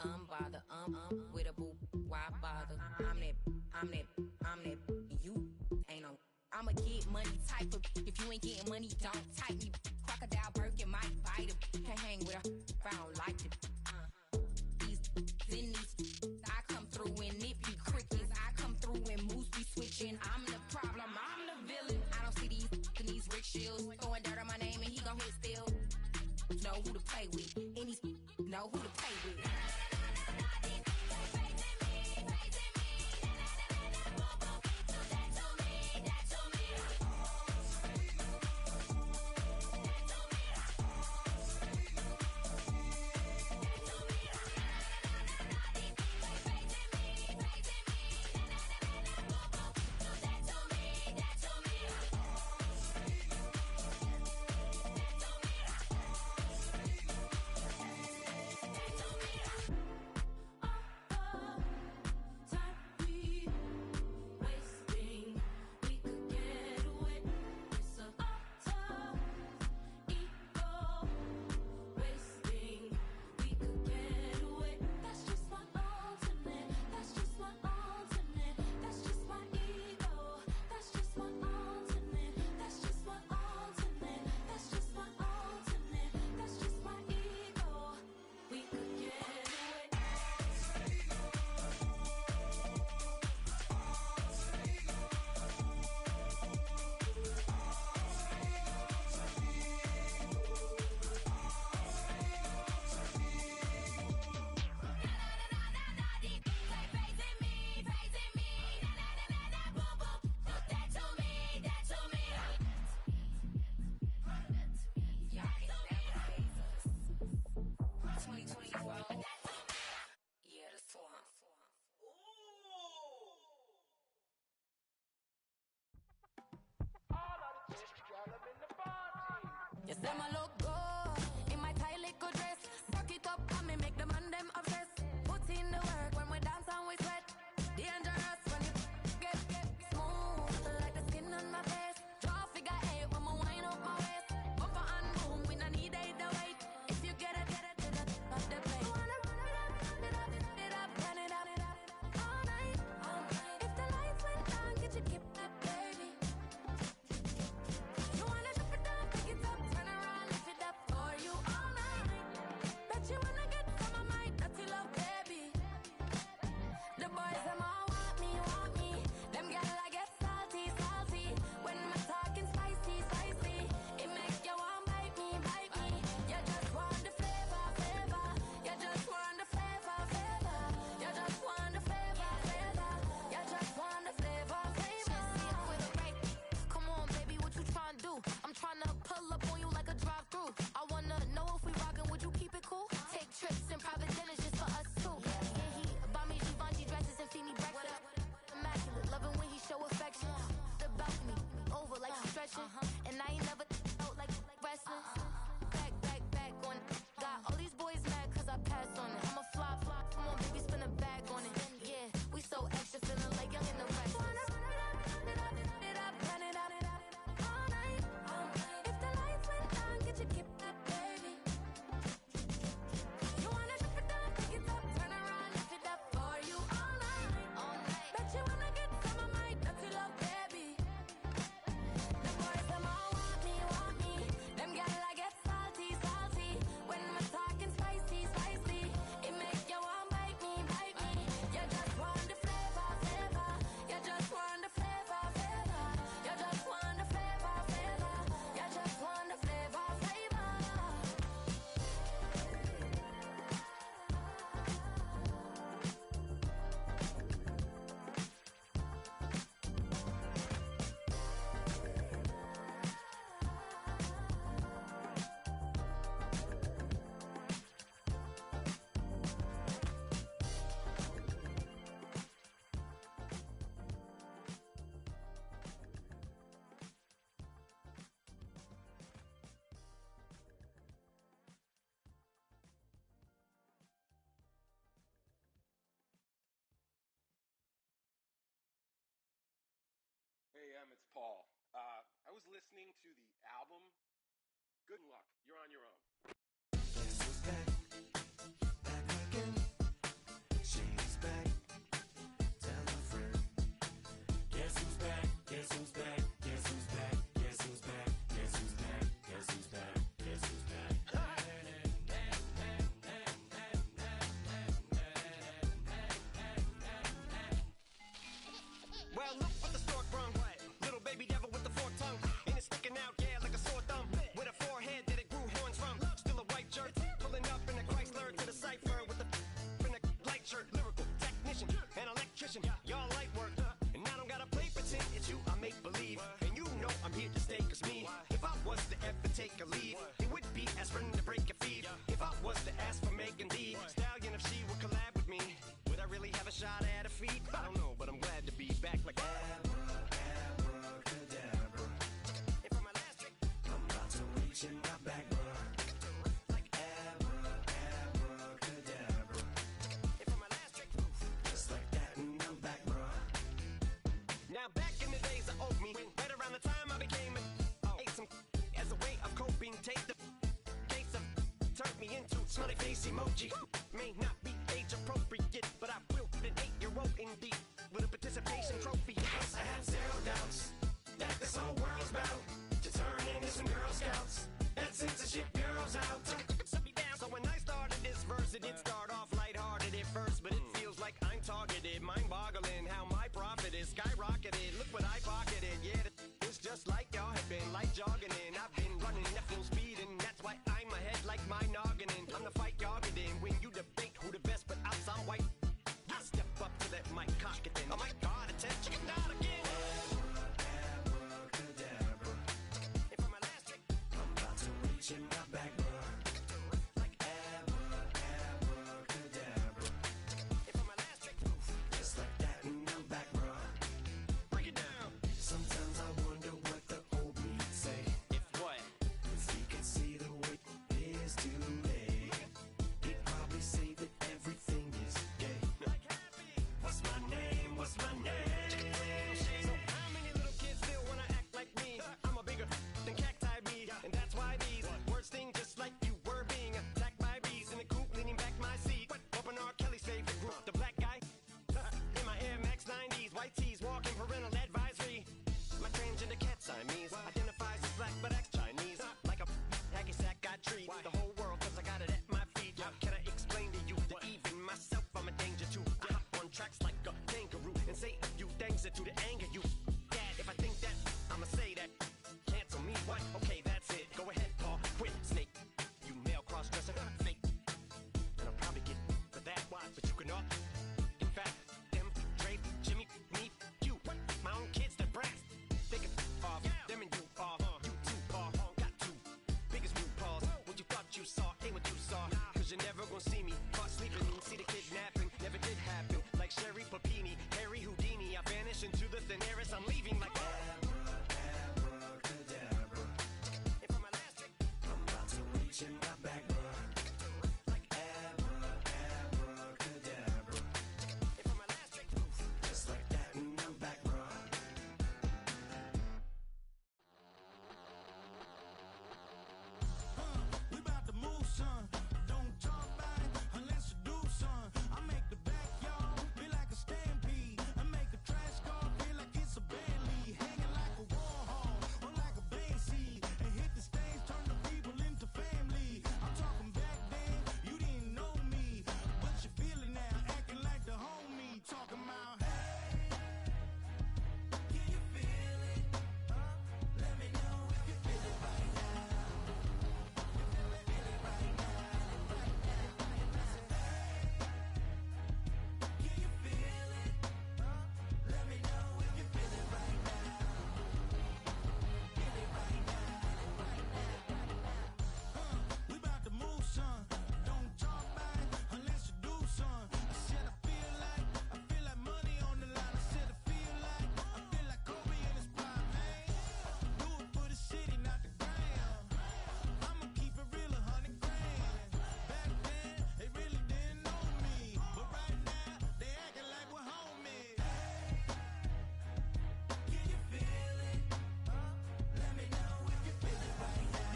Unbothered, with a boo, why bother? I'm that, you ain't no. I'ma get money type of, if you ain't getting money, don't type me. Crocodile Birkin might bite him. Can't hang with her if I don't like it. These, I come through in nippy crickets. I come through in moose be switching. I'm the problem, I'm the villain. I don't see these Rick Shields throwing dirt on my name and he gon' hit still. Know who to play with, and he's know who to play with. Them a look good in my tight little dress. Rock it up and me make the man them obsessed. Put in the work when we dance and we sweat. Dangerous when you get smooth like the skin on my face. Draw figure eight when we wind up my waist. Bumper and boom, we no need it the weight. If you get it to the top of the plate. Wanna run it up, run it up, all night. If the lights went down, get your keep it, baby. You wanna drop it down, pick it up, turn around, lift it up for you all night. Bet you wanna get some of my dirty love, baby. The boys them all want me. Them gyal I get salty. When I'm talking spicy. It make you want bite me. You just want the flavor. You just want the flavor. You just want the flavor. You just want the flavor. See it with a right. Come on, baby, what you tryna do? I'm tryna pull up on you like a drive-through. I wanna know if we rockin', would you keep it cool? Take trips and private dinners just for us two. Yeah, he buy me Givenchy dresses and feed me breakfast. Immaculate, loving when he show affection. The balcony, over like she's stretching. And I ain't never out like wrestling. Back on it. Got all these boys mad cause I passed on it. I'm a flop. Come on, baby, spin a bag on it. Yeah, we so extra, feeling like young in the rest. Run it up, all night. If the lights went down, get your keep it, baby. You wanna drop it down, pick it up, turn around, lift it up for you all night. Bet you wanna get some of my dirty love, baby. The boys them all want me. Them gyal I get salty. When I'm talking spicy. It make you want bite me. You just want the flavor. You just want the flavor. You just want the flavor. You just want the flavor. Hey, it's Paul. I was listening to the album. Good luck. You're on your own. Guess who's back? Back again. She's back. Tell a friend. Guess who's back? Guess who's back? Guess who's back? Guess who's back? Guess who's back? Guess who's back? Guess who's back? Well, look what the stork brung. Little baby devil with the forked tongue. And it's sticking out, yeah, like a sore thumb. With a forehead that it grew horns from. Still a white jerk. Pulling up in a Chrysler to the cipher with a in a light shirt. Lyrical technician and electrician. Y'all light work. And I don't gotta play pretend. It's you I make believe. And you know I'm here to stay. Cause me, if I was to ever take a leave, it would be aspirin to break your feet. If I was to ask for Megan D Stallion, if she would collab with me, would I really have a shot at her feet? I don't know, but I'm glad to be back like Abracadabra. And for my last trick, I'm about to reach in my back, bruh. Like abracadabra. and for my last trick, Just like that, and I'm back, bruh. now back in the days of old me, right around the time I became ate some as a way of coping. Take the case of turned me into smiley face emoji. May not be age appropriate, but I will fit an 8-year-old indeed with a participation trophy. I have zero doubts that this whole world's about to turn into some Girl Scouts and censorship girls out. Shut me down. So when I started this verse, it did start off lighthearted at first, but it feels like I'm targeted. Mind-boggling how my profit is skyrocketed. Look what I pocketed. Yeah, it's just like y'all have been like jogging in. I've been running at full speed, and that's why I'm ahead like my noggin. I'm the fight y'all get in when you debate who the best, but I'm some white. I step up to that mic, cock it then. Oh my God, attention, not again. Abracadabra. And for my last trick, I'm about to reach in my back, bruh. white tees, walking parental advisory. My transgender cat Siamese identifies as black but acts Chinese. Like a hacky sack, I treat the whole world cause I got it at my feet. How can I explain to you that even myself I'm a danger to? I hop on tracks like a kangaroo and say a few things that do to anger you. Dad, if I think that, I'ma say that. Cancel me, what? Okay, that's it. Go ahead, Paul, quit, snake. You male cross-dresser, fake. And I'll probably get for that, why? But you cannot. In fact, them, Dre, Jimmy, me, you. My own kids, they're brass. They can off, them and you off. You too, Paul, got two. Biggest blue paws. What you thought you saw ain't what you saw. Cause you're never gonna see me caught sleeping. See the kidnapping, never did happen. Like Sherry Papini, Harry Houdini. I vanish into the thin air as I'm leaving like abracadabra. And for my last trick, I'm about to reach in my back, bruh. Like abracadabra. And for my last trick, just like that, and I'm back, bruh. We about to move, son. Don't talk about it unless you do, son. I make the backyard feel like a stampede. I make a trash car feel like it's a band lead. Hanging like a Warhol or like a band seed. And hit the stage, turn the people into family. I'm talking back then, you didn't know me. But you feel it now, acting like the homie. Talking about, hey, can you feel it? Let me know if you feel it right now. Can you feel it? Let me know if you feel it right now. Feel it right now. We about to move, son. Don't talk about it unless you do, son. I said I feel like money on the line. I said I feel like Kobe in his prime. Hey, do it for the city, not the ground. I'ma keep it real, 100 grand. Back then, they really didn't know me. But right now, they acting like we're homies. Can you feel it? Let me know if you feel it right now.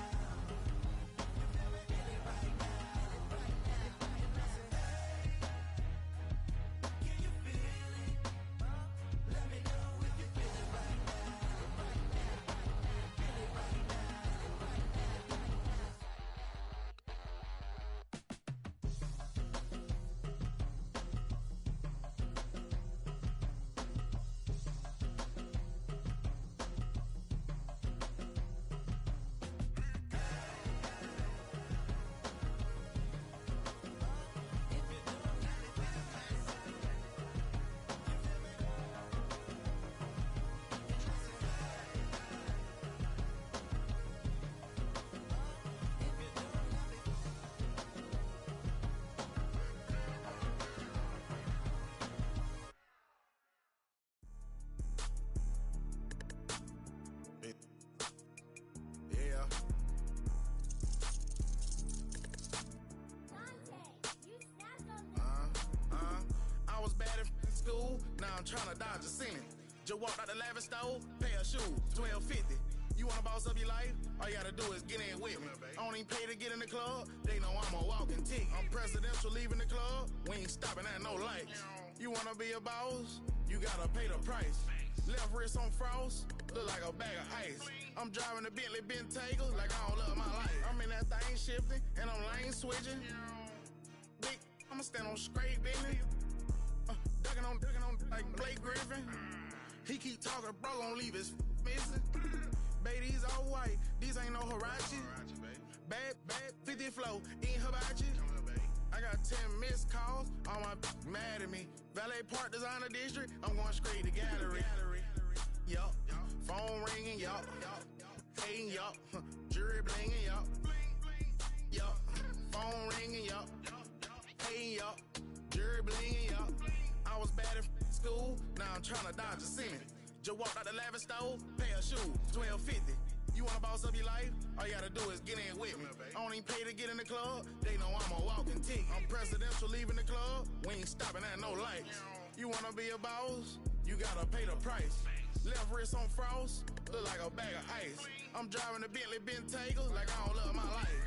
Feel it right now. Can you feel it? Let me know if you feel it right now. Feel it right now. Yeah. I was bad in school, now I'm trying to dodge a sentence. Just walked out the lavish store, pair of shoes, $12.50. You wanna boss up your life? All you gotta do is get in with me. I don't even pay to get in the club, they know I'm a walking tick. I'm presidential leaving the club, we ain't stopping at no lights. You wanna be a boss? You gotta pay the price. Left wrist on frost, look like a bag of ice. I'm driving a Bentley Bentayga like I don't love my life. I'm in that thing shifting, and I'm lane switching. Big, I'ma stand on straight Bentley. Ducking on like Blake Griffin. He keep talking, bro, gon' leave his missing. Baby, these all white, these ain't no Hirachi. Bad, 50 flow, ain't hibachi. I got 10 missed calls, all my mad at me. Valet Park Designer District, I'm going straight to gallery. Yup, phone ringing, yup. Hating, yup. Jury blinging, yup. Yup, phone ringing, yup. Hating, yup. Jury blinging, yup. I was bad in school, now I'm trying to dodge a sentence. Just walked out the lavish store, pair of shoes, $12.50. You wanna boss up your life? All you gotta do is get in with me. I don't even pay to get in the club, they know I'm a walking tick. I'm presidential leaving the club, we ain't stopping at no lights. You wanna be a boss? You gotta pay the price. Left wrist on frost, look like a bag of ice. I'm driving a Bentley Bentayga like I don't love my life.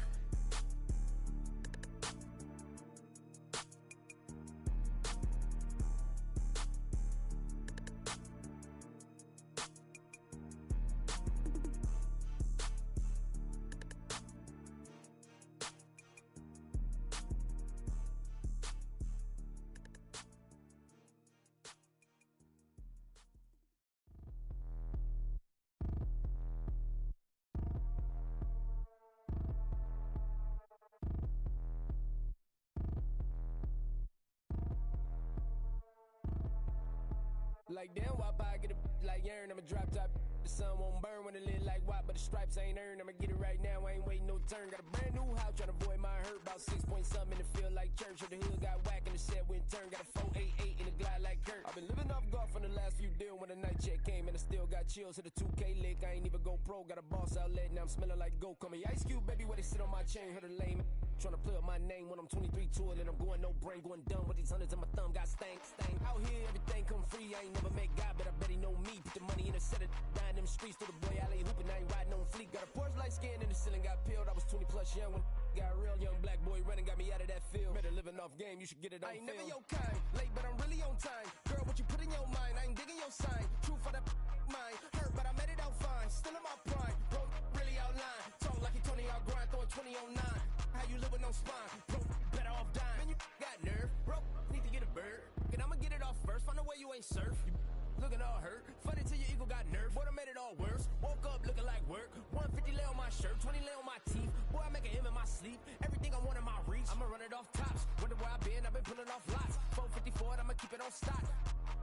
Like damn, why I get a like Aaron? I'ma drop top. The sun won't burn when it lit like what, but the stripes ain't earned. I'ma get it right now, I ain't waiting no turn. Got a brand new house, tryna avoid my hurt. About 6 point something in the field like church. Or the hood got whack and the set went turn. Got a 488 in the glide like Kurt. I've been living off golf from the last few deals. When the night check came and I still got chills. Hit a 2K lick, I ain't even go pro. Got a boss outlet, now I'm smelling like goat. Call me Ice Cube, baby, where they sit on my chain. Heard a lame tryna play up my name when I'm 23 to it. And I'm going no brain, going dumb with these hundreds in my thumb. Got stank. Out here, everything come free. I ain't never met God, but I bet he know me. Put the money in a set of dying them streets through the boy alley hooping. I ain't riding on fleek. Got a Porsche light skin in the ceiling, got peeled. I was 20 plus young when got real. Young black boy running, got me out of that field. Better living off game, you should get it on film. I ain't never your kind, late but I'm really on time. Girl, what you put in your mind, I ain't digging your sign. True for that mine, hurt but I made it out fine. Still in my prime, bro, really outline. Talk like you Tony out grind, throwing 20 on 9. How you live with no spine, bro, better off dying. Man, you got nerve, bro, need to get a bird. And I'ma get it off first, find a way you ain't surf. You looking all hurt, funny till your ego got nerve. Boy, I made it all worse, woke up looking like work. 150 lay on my shirt, 20 lay on my teeth. Boy, I make an M in my sleep, everything I want in my reach. I'ma run it off tops, wonder where I been, I've been pulling off lots. 454, I'ma keep it on stock.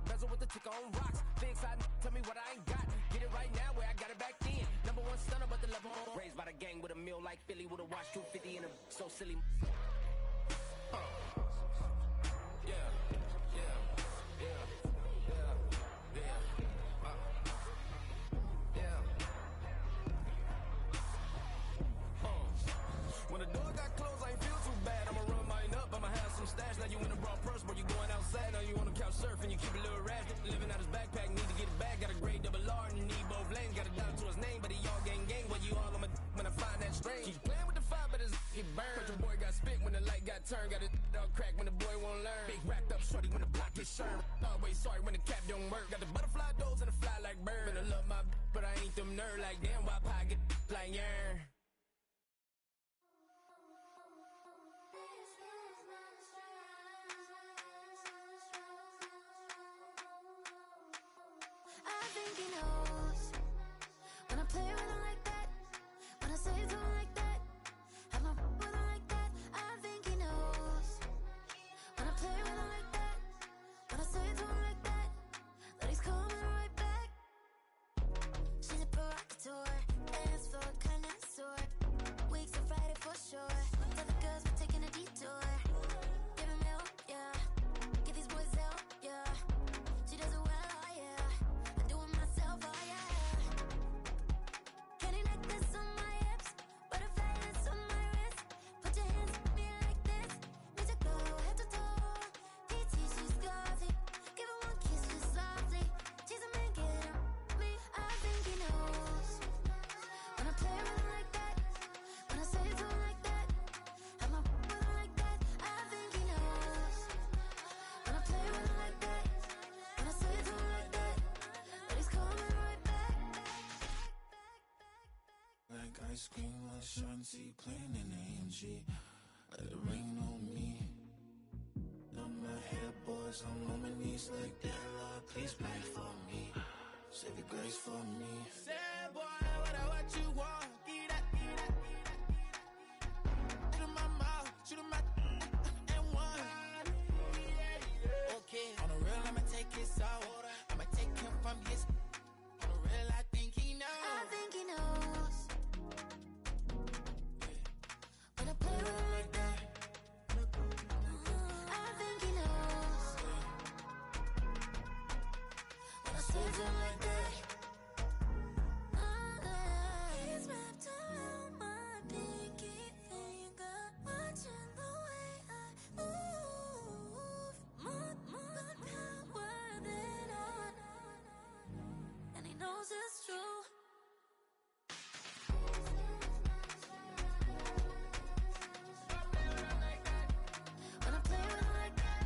Bezel with the ticker on rocks. Big side, tell me what I ain't got. Get it right now where I got it back then. Number one stunner, but the level on. Raised by the gang with a meal like Philly with a watch 250 and a so silly. When the door got closed, I ain't feel too bad. I'ma run mine up, I'ma have some stash. Now you in a broad purse, but you going outside. Now you on the couch surfing, you keep a little rash. Living out his backpack, need to get it back. Got a grade double R and you need both lanes. Got a dot to his name, but he all gang. Well, you all on my when I find that strange. Keep playing with the fire, but his get burned. But your boy got spit when the light got turned. Got it all crack when the boy won't learn. Big wrapped up shorty when the block gets shurned. Always sorry when the cap don't work. Got the butterfly doors and the fly like bird. And I love my but I ain't them nerd like damn. Why I get like yarn? I think he knows when I play with him like that, when I say it to him like that, have my with him like that. I think he knows when I play with him like that, when I say it to him like that, that he's coming right back. She's a provocateur, dance for a connoisseur. Weeks of Friday for sure. Tell the girls we're taking a detour. Give him help, yeah. Get these boys help, yeah. She does it well, oh yeah. I do it myself, oh yeah. Candy necklace on my hips, butterflies on my wrist. Put your hands on me like this. Need to go head to toe. PT, she's glossy. Give her one kiss just softly. She's a man, get him me. I think he knows when I play with him like that, when I say it to him like that, have my with him like that. I think he knows when I play with him like that, when I say it to him like that, that he's coming right back. Like ice cream with Shanti playing in AMG. Let it rain on me. On my head, boys, I'm on my knees like that. Lord, please pray for me. Save your grace for me. Say, boy, what you want? Get that. Shoot in my mouth, shoot in my and one. Okay, on the real, I'ma take his soul. I'ma take him from his. On the real, I think he knows. I think he knows when I play with him like that. I think he knows when I say it to him like that. He's wrapped around my pinky finger, watching the way I move. More power than on, and he knows it's true. When I play with him like that, when I play with him like that,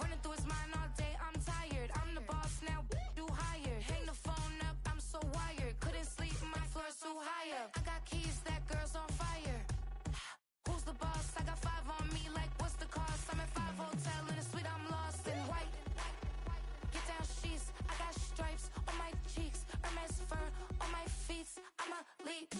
Running through his mind all day, I'm tired. I'm the boss now, do higher. Hang the phone up, I'm so wired. Couldn't sleep, my floor's too high up. I got keys, that girl's on fire. Who's the boss? I got 5 on me, like what's the cost? I'm at 5 hotel in a suite, I'm lost in white. Get down sheets, I got stripes on my cheeks, Hermes fur on my feet. I'm a leap.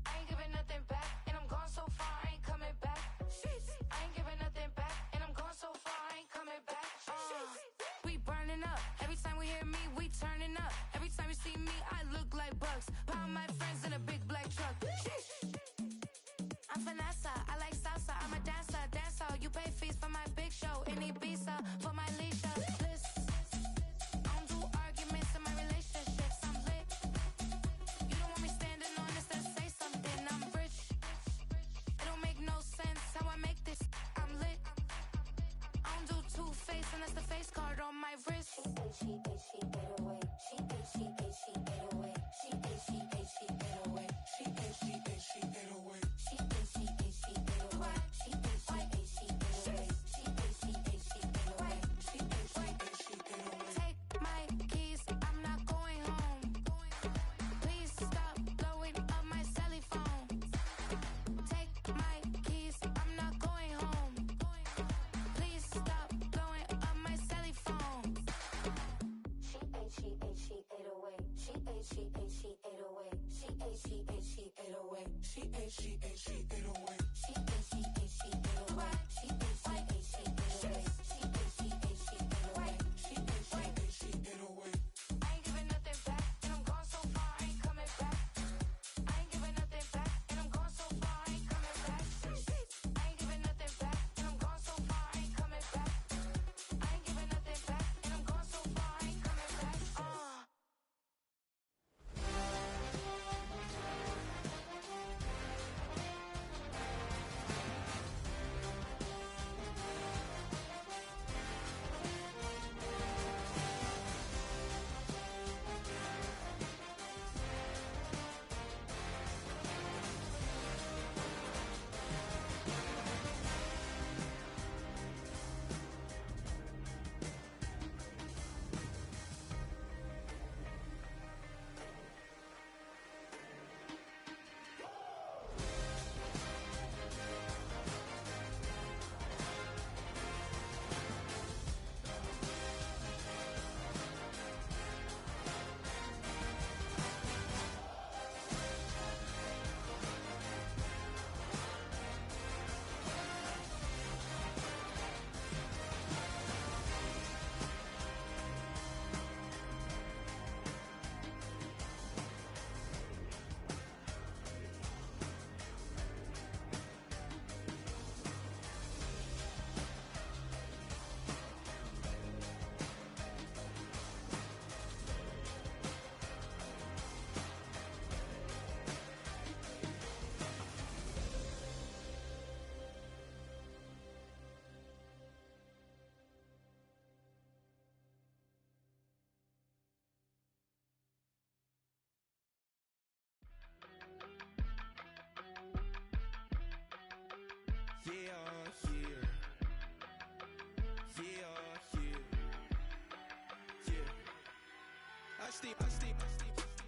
I ain't giving nothing back, and I'm gone so far, I ain't coming back. I ain't giving nothing back, and I'm gone so far, I ain't coming back. We burning up. Every time we hear me, we turning up. Every time you see me, I look like Bugs. Pound my friends in a big black truck. I'm Vanessa, I like salsa, I'm a dancer, dancer. You pay fees for my big show in Ibiza, for my leisure. I don't do arguments in my relationships, I'm lit. You don't want me standing on this, then say something, I'm rich. It don't make no sense how I make this, I'm lit. I don't do two-face unless the face card on my wrist. Take my keys, I'm not going home. Please stop blowing up my celly phone. Take my keys, I'm not going home. Please stop blowing up my celly phone. She ate, she ate, she ate away. She ate, she ate, she ate away. She ate, she ate, she ate away. She ate, she ate, she ate away. She ate, she ate, she ate away. She ate, she ate, she ate away. She ate, she ate, she ate away. She ate, she ate, she ate away. I ain't giving nothing back, and I'm gone so far, I ain't coming back. I ain't giving nothing back, and I'm gone so far, I ain't coming back. I ain't giving nothing back, and I'm gone so far, I ain't coming back. I ain't giving nothing back, and I'm gone so far, I ain't coming back.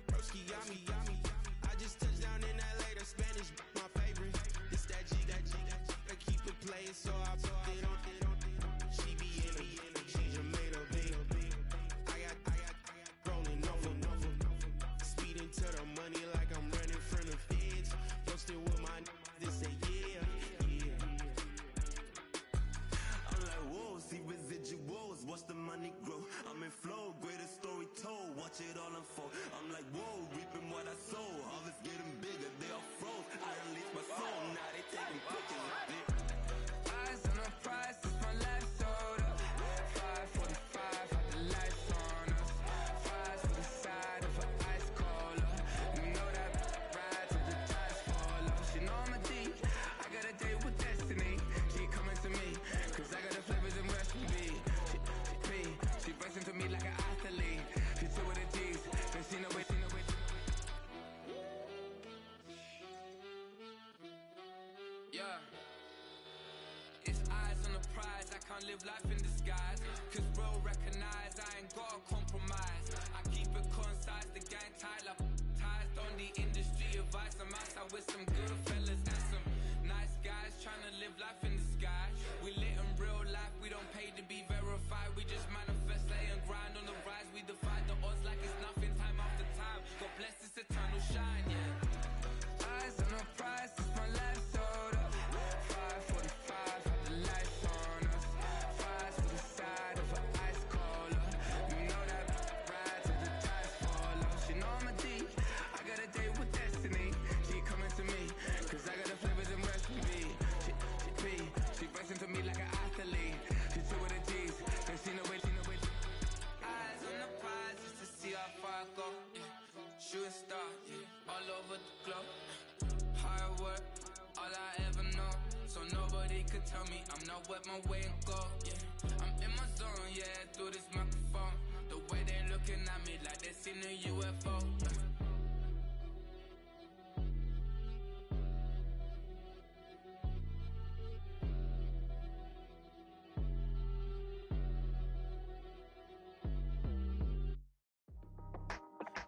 Broski, yummy. I just touched down in LA, the Spanish, my favorite. This that G, I keep it playing, so I put it on. She be in it, she just made a big. I got rolling over. Speeding to the money like I'm running from the feds. Posted with my this say yeah. I'm like, whoa, see residuals, watch the money grow. I'm in flow, greatest story told, watch it all unfold. I'm like, whoa, reaping what I sow. prize, I can't live life in disguise. Cause real recognize I ain't gotta compromise. I keep it concise, the gang tight like ties. On the industry advice, I'm outside with some good fellas and some nice guys trying to live life in the sky. We lit in real life, we don't pay to be verified. We just manifest, lay and grind on the rise. We defy the odds like it's nothing, time after time. God bless this eternal shine, yeah. Eyes on the prize, it's my life sold up. 5:45, have the lights on us. Fires for the side of an ice caller. You know that ride till the ties fall off. She know I'm a D, I got a date with destiny. She coming to me, cause I got the flavors and recipe. She bustin' to me like an athlete. She two with the G's, ain't seen no way. Eyes on the prize just to see how far I go. Yeah. Shooting star, yeah, all over the globe. Hard work, all I ever know. So nobody could tell me I'm not wet my way and go. Yeah, I'm in my zone, yeah, through this microphone. The way they looking at me like they seen a UFO. Yeah.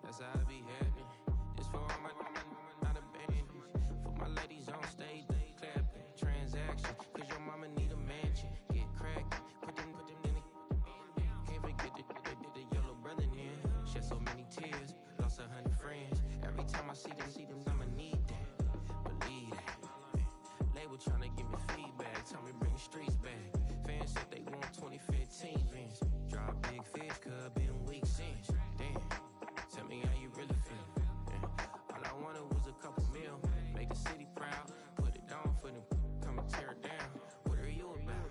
That's how I be happening. This for all my not abandoned. For my ladies on stage, they clapping. Transaction, cause your mama need a mansion. Get cracked, put them in the. Can't forget the yellow brother in. Shed so many tears, lost 100 friends. Every time I see them, I'ma need that. Believe that. Label tryna give me feedback, tell me bring the streets back. Fans said they want 2015 Vince. Drop big fish, cuz been weak since. Damn. Tell me how you really feel. Yeah. All I wanted was a couple mil. Make the city proud. Put it down for them. Come and tear it down. What are you about?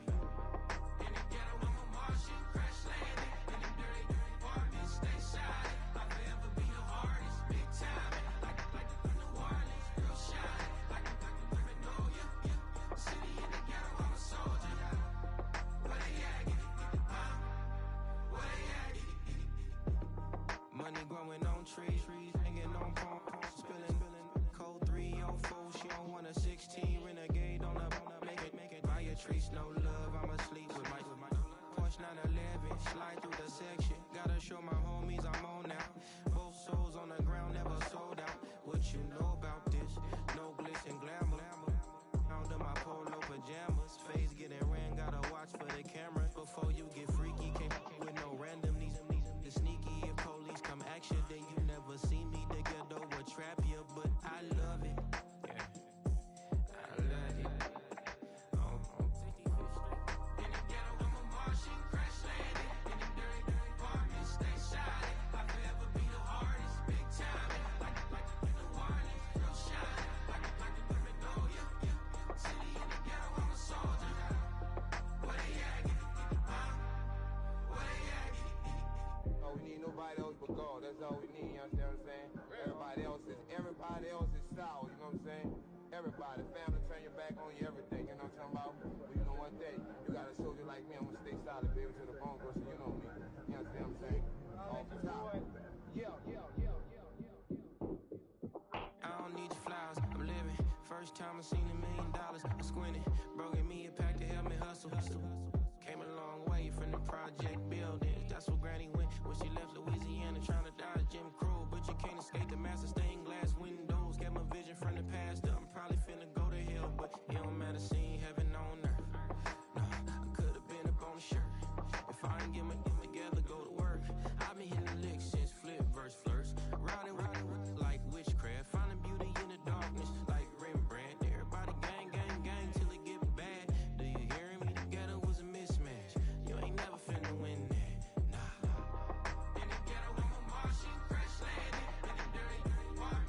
In the ghetto, I'm a Martian. Crash landing. In the dirty apartments. Stay shining. I'll forever be the hardest. Big time. Like the New Orleans. Real shine. Like the women know you. City in the ghetto, I'm a soldier. Where they at? Get it. Where they at? Get it. Money growing on trees, hanging on palm, spilling, code 304. She don't want a 16, renegade on a make it. Buy a tree, no love. I'ma sleep with my Porsche 911, slide through the section. Gotta show my homies I'm on now. Both souls on the ground, never sold out. What you know about this? No glitz and glamour. Under my polo pajamas, face getting ran. Gotta watch for the cameras before you get freaky. Can't with no random these sneaky. If police come action, then you never see me. The ghetto will trap you, but I love it. Yeah, I love it. On 65th Street. In the ghetto, I'm a Martian, crash landing. In the dirty apartments, stay shining. I'll forever be the hardest, big time. Like the New Orleans, real shine. Like the women know you. City in the ghetto, I'm a soldier. Where they at? Get it. Where they at? Get it. Oh, we need nobody else but God. That's all we need, you understand what I'm saying? Everybody else is sour, you know what I'm saying? Everybody, family, turn your back on you, everything, you know what I'm talking about? But you know one day, you got a soldier like me, I'm gonna stay solid, baby, to the bone, bro, so you know me. You understand what I'm saying? Off the top. Yeah. I don't need your flowers, I'm living. First time I seen $1 million, I squinted. Bro gave me a pack to help me hustle. Came a long way from the project buildings. That's where Granny went when she left Louisiana, trying to dodge Jim Crow. But you can't escape the master stained glass windows. Got my vision from the past. I'm probably finna go to hell, but it don't matter, seeing heaven on earth. No, I could've been up on the shirt. If I ain't get my together, go to work. I've been hitting licks since flip verse flirts. Riding like witchcraft, finding beauty in the darkness like Rembrandt. Everybody gang till it get bad. Do you hear me? The ghetto was a mismatch. You ain't never finna win that. Nah. In the ghetto, I'm a Martian, crash landing. In the dirty apartment.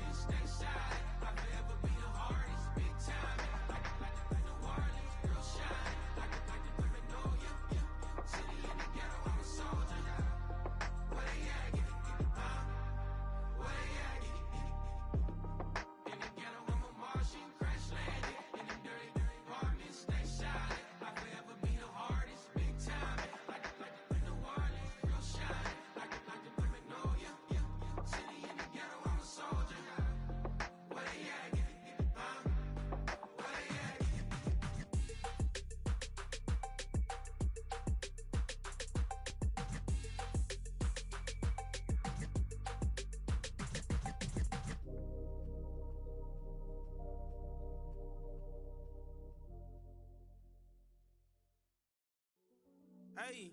Hey,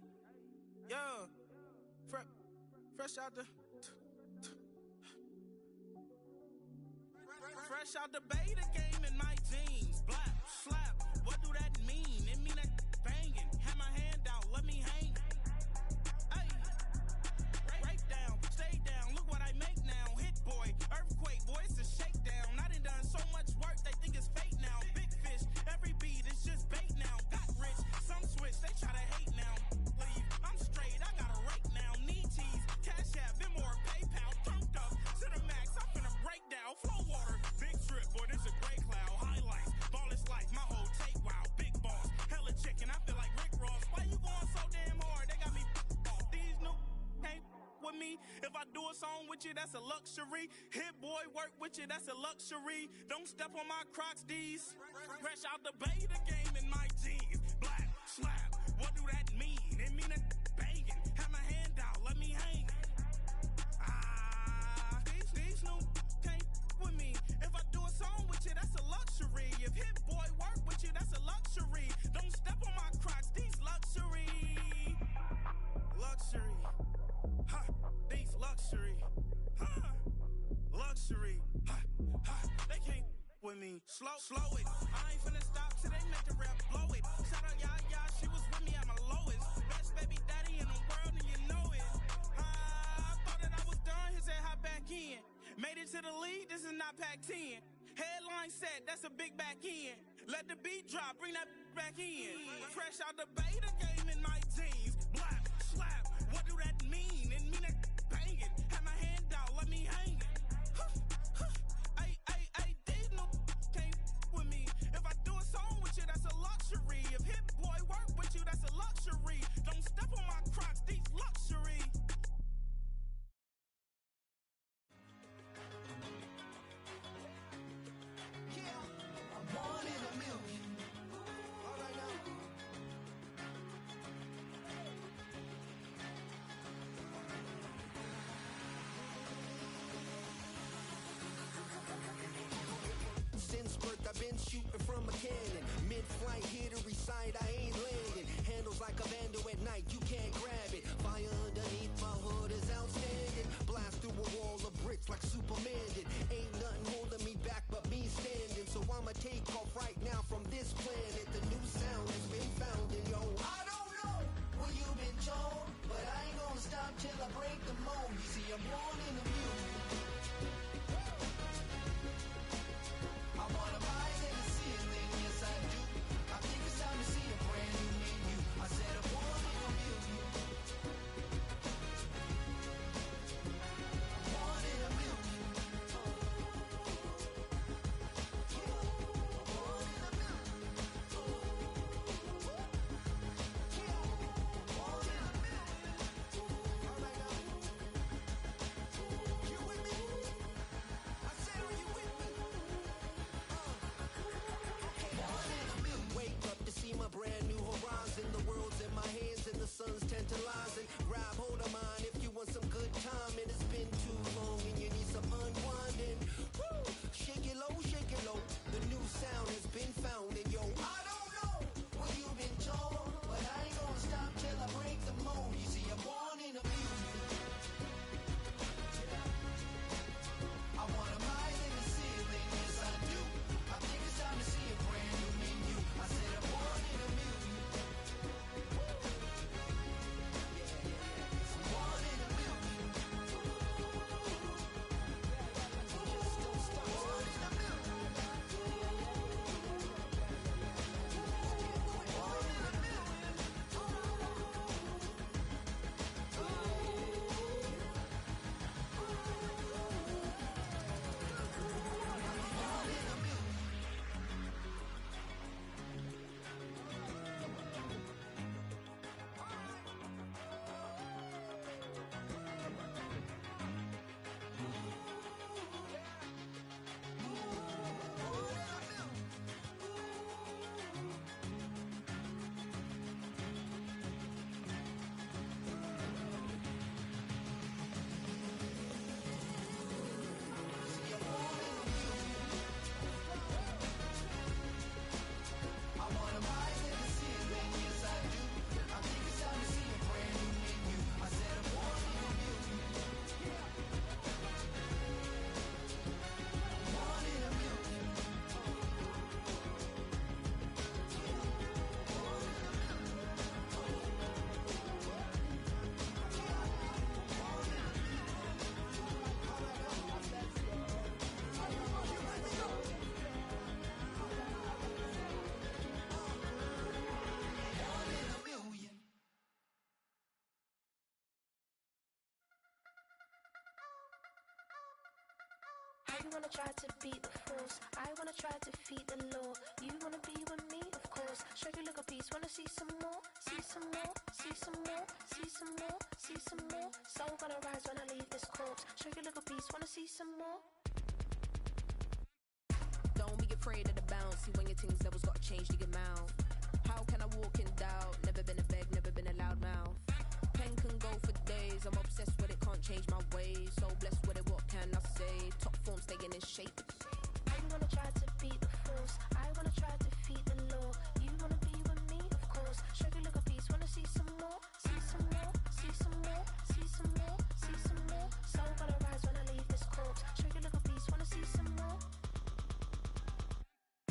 yo, fresh out the beta game in my jeans. Blap, slap, what do that mean? It mean that banging. Have my hand out, let me hang. Hey, break down, stay down. Look what I make now. Hit boy, earthquake, boy, it's a shakedown. I done so much work, they think it's fake now. Big fish, every beat is just bait now. Got rich, some switch, they try to hate now. Leave, I'm straight, I got a rake now. Need cheese, cash app, been more PayPal. Turned up to the max, I'm finna break down. Flow water, big trip, boy, this a gray cloud. Highlights, ball is life, my whole tape, wow. Big boss, hella chicken, I feel like Rick Ross. Why you going so damn hard? They got me off. These new can't with me. If I do a song with you, that's a luxury. Hit boy, work with you, that's a luxury. Don't step on my Crocs, D's. Fresh out the beta game in my jeans. Black, slap, what do that mean? It mean that banging. Have my hand out, let me hang. These new can't with me. If I do a song with you, that's a luxury. If hit boy work with you, that's a luxury. Don't step on my Crocs, these luxury. Luxury. Ha, these luxury. Ha, luxury. Ha, ha, they can't with me. Slow it. I ain't finna stop till they make the rap blow it. Shout out Yaya, she was with me at my lowest. Best baby daddy in the world and you know it. I thought that I was done, he said hop back in. Made it to the league, this is not Pac-10. Headline set, that's a big back end. Let the beat drop, bring that back in. Fresh out the beta game in my jeans. Blap, slap, what do that mean? It mean that banging. Have my hand out, let me hang. Ay, these no can't with me. If I do a song with you, that's a luxury. If hit boy work with you, that's a luxury. Don't step on my Crocs, these luxury. Since birth I've been shooting from a cannon. Mid-flight here to recite, I ain't landing. Handles like a vandal at night, you can't grab it. Fire underneath my hood is outstanding. Blast through a wall of bricks like Superman did. Ain't nothing holding me back but me standing. So I'ma take off right now from this planet. The new sound has been found in yo. I don't know what you've been told, but I ain't gonna stop till I break the mold. You see, I'm born in the music. I wanna rise in the ceiling, yes I do. I think it's time to see a brand new menu. I said I'm born in a million. I'm born in a million. wanna try to beat the force, I wanna try to defeat the law. You wanna be with me, of course. Show you look a piece, wanna see some more, see some more, see some more, see some more, see some more. Soul gonna rise when I leave this corpse. Show you look a piece, wanna see some more. Don't be afraid of the bounce. See when your things levels gotta change to your mouth. How can I walk in doubt? Never been a beg, never been a loud mouth. Pen can go for days. I'm obsessed with it, can't change my ways. So blessed with it, what can I say? Top form staying in shape. I wanna try to beat the force, I wanna try to defeat the law. You wanna be with me, of course. Show you look a piece, wanna see some more, see some more, see some more, see some more, see some more. Soul gonna rise when I leave this corpse. Show you look a piece, wanna see some more.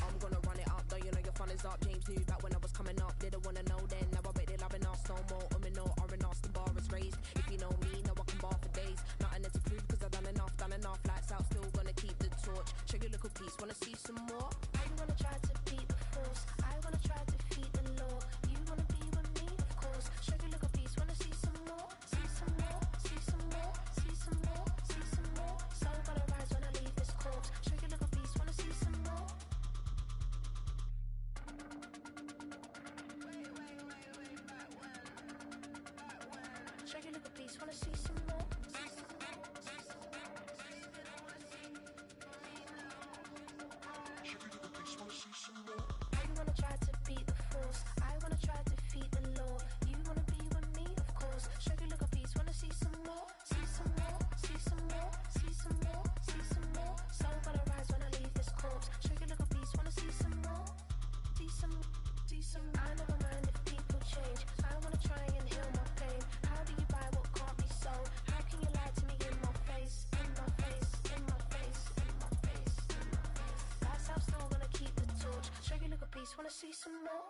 I'm gonna run it up, though you know your fun is up. James knew back when I was coming up, didn't wanna know then. Now I bet they're loving us no more. No R&R's, the bar is raised. If you know me, know I can bar for days. Nothing to prove cause I've done enough. Lights out, still gonna keep the torch. Show you little piece, wanna see some more? I wanna try to beat the force, I wanna try to defeat the law. You wanna be with me, of course. Show you look a piece, wanna see some more, see some more, see some more, see some more, see some more. Soul gonna rise when I leave this corpse. Show you look a piece, wanna see some more. Show you look a piece, wanna see some more. I wanna try to beat the force, I wanna try to defeat the law. You wanna be with me, of course. Show you look a piece, wanna see some more, see some more, see some more, see some more, see some more. Soul gonna rise when I leave this corpse. Show you look a piece, wanna see some more, see some, see some. I never mind if people change. I wanna try and heal my pain. How do you buy what can't be sold? How can you lie to me in my face, in my face, in my face, in my face, in my face? That's how I'm still gonna keep the torch. Show you look a piece, wanna see some more?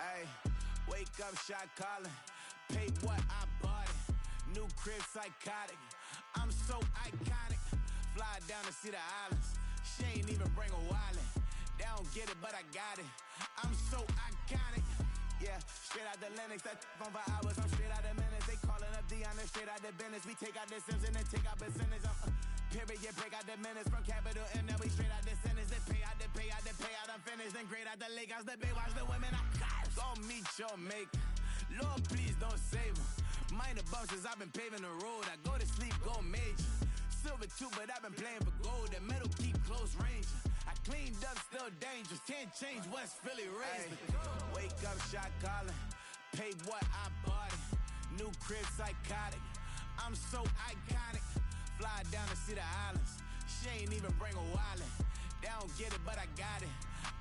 Ay, wake up, shot calling. Paid what I bought it. New crib, psychotic. I'm so iconic. Fly down to see the islands. She ain't even bring a wallet. They don't get it, but I got it. I'm so iconic. Yeah, straight out the Lennox. That phone for hours. I'm straight out the minutes. They calling up Dion, straight out the business. We take out the Sims and then take out percentage. Period, break out the minutes from capital M. Now we straight out the sentence. They pay out, they pay out, they pay out. I'm finished. Then grade out the lake house, the bay, watch the women. I go meet your maker. Lord, please don't save them. Minor bumps as I've been paving the road. I go to sleep, go major. Silver too, but I've been playing for gold. The metal keep close range. I cleaned up, still dangerous. Can't change West Philly raised. Wake up, shot calling. Paid what I bought it. New crib, psychotic. I'm so iconic. Fly down to see the islands. She ain't even bring a wallet. They don't get it, but I got it.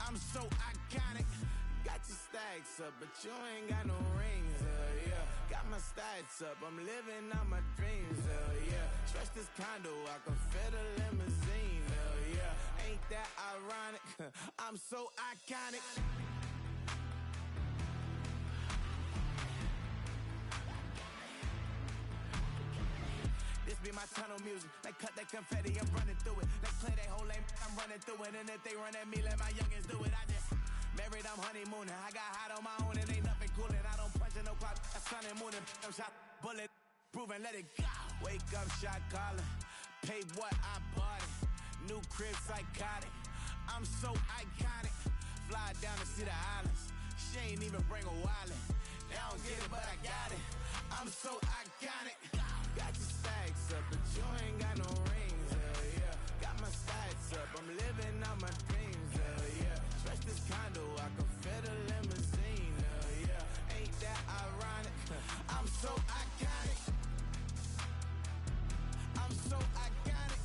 I'm so iconic. Got your stacks up, but you ain't got no rings, yeah. Got my stats up, I'm living out my dreams, yeah. Stretch this condo, I can fit a limousine, yeah. Ain't that ironic? I'm so iconic. This be my tunnel music. They cut that confetti, I'm running through it. They play that whole lane, I'm running through it. And if they run at me, let my youngins do it. I just married, I'm honeymooning. I got hot on my own and ain't nothing coolin'. I don't punch in no clock, I sun and moonin'. I'm shot, bullet, proven, let it go. Wake up, shot calling. Paid what I bought it. New crib, psychotic. I'm so iconic. Fly down to see the islands. She ain't even bring a wallet. They don't get it, but I got it.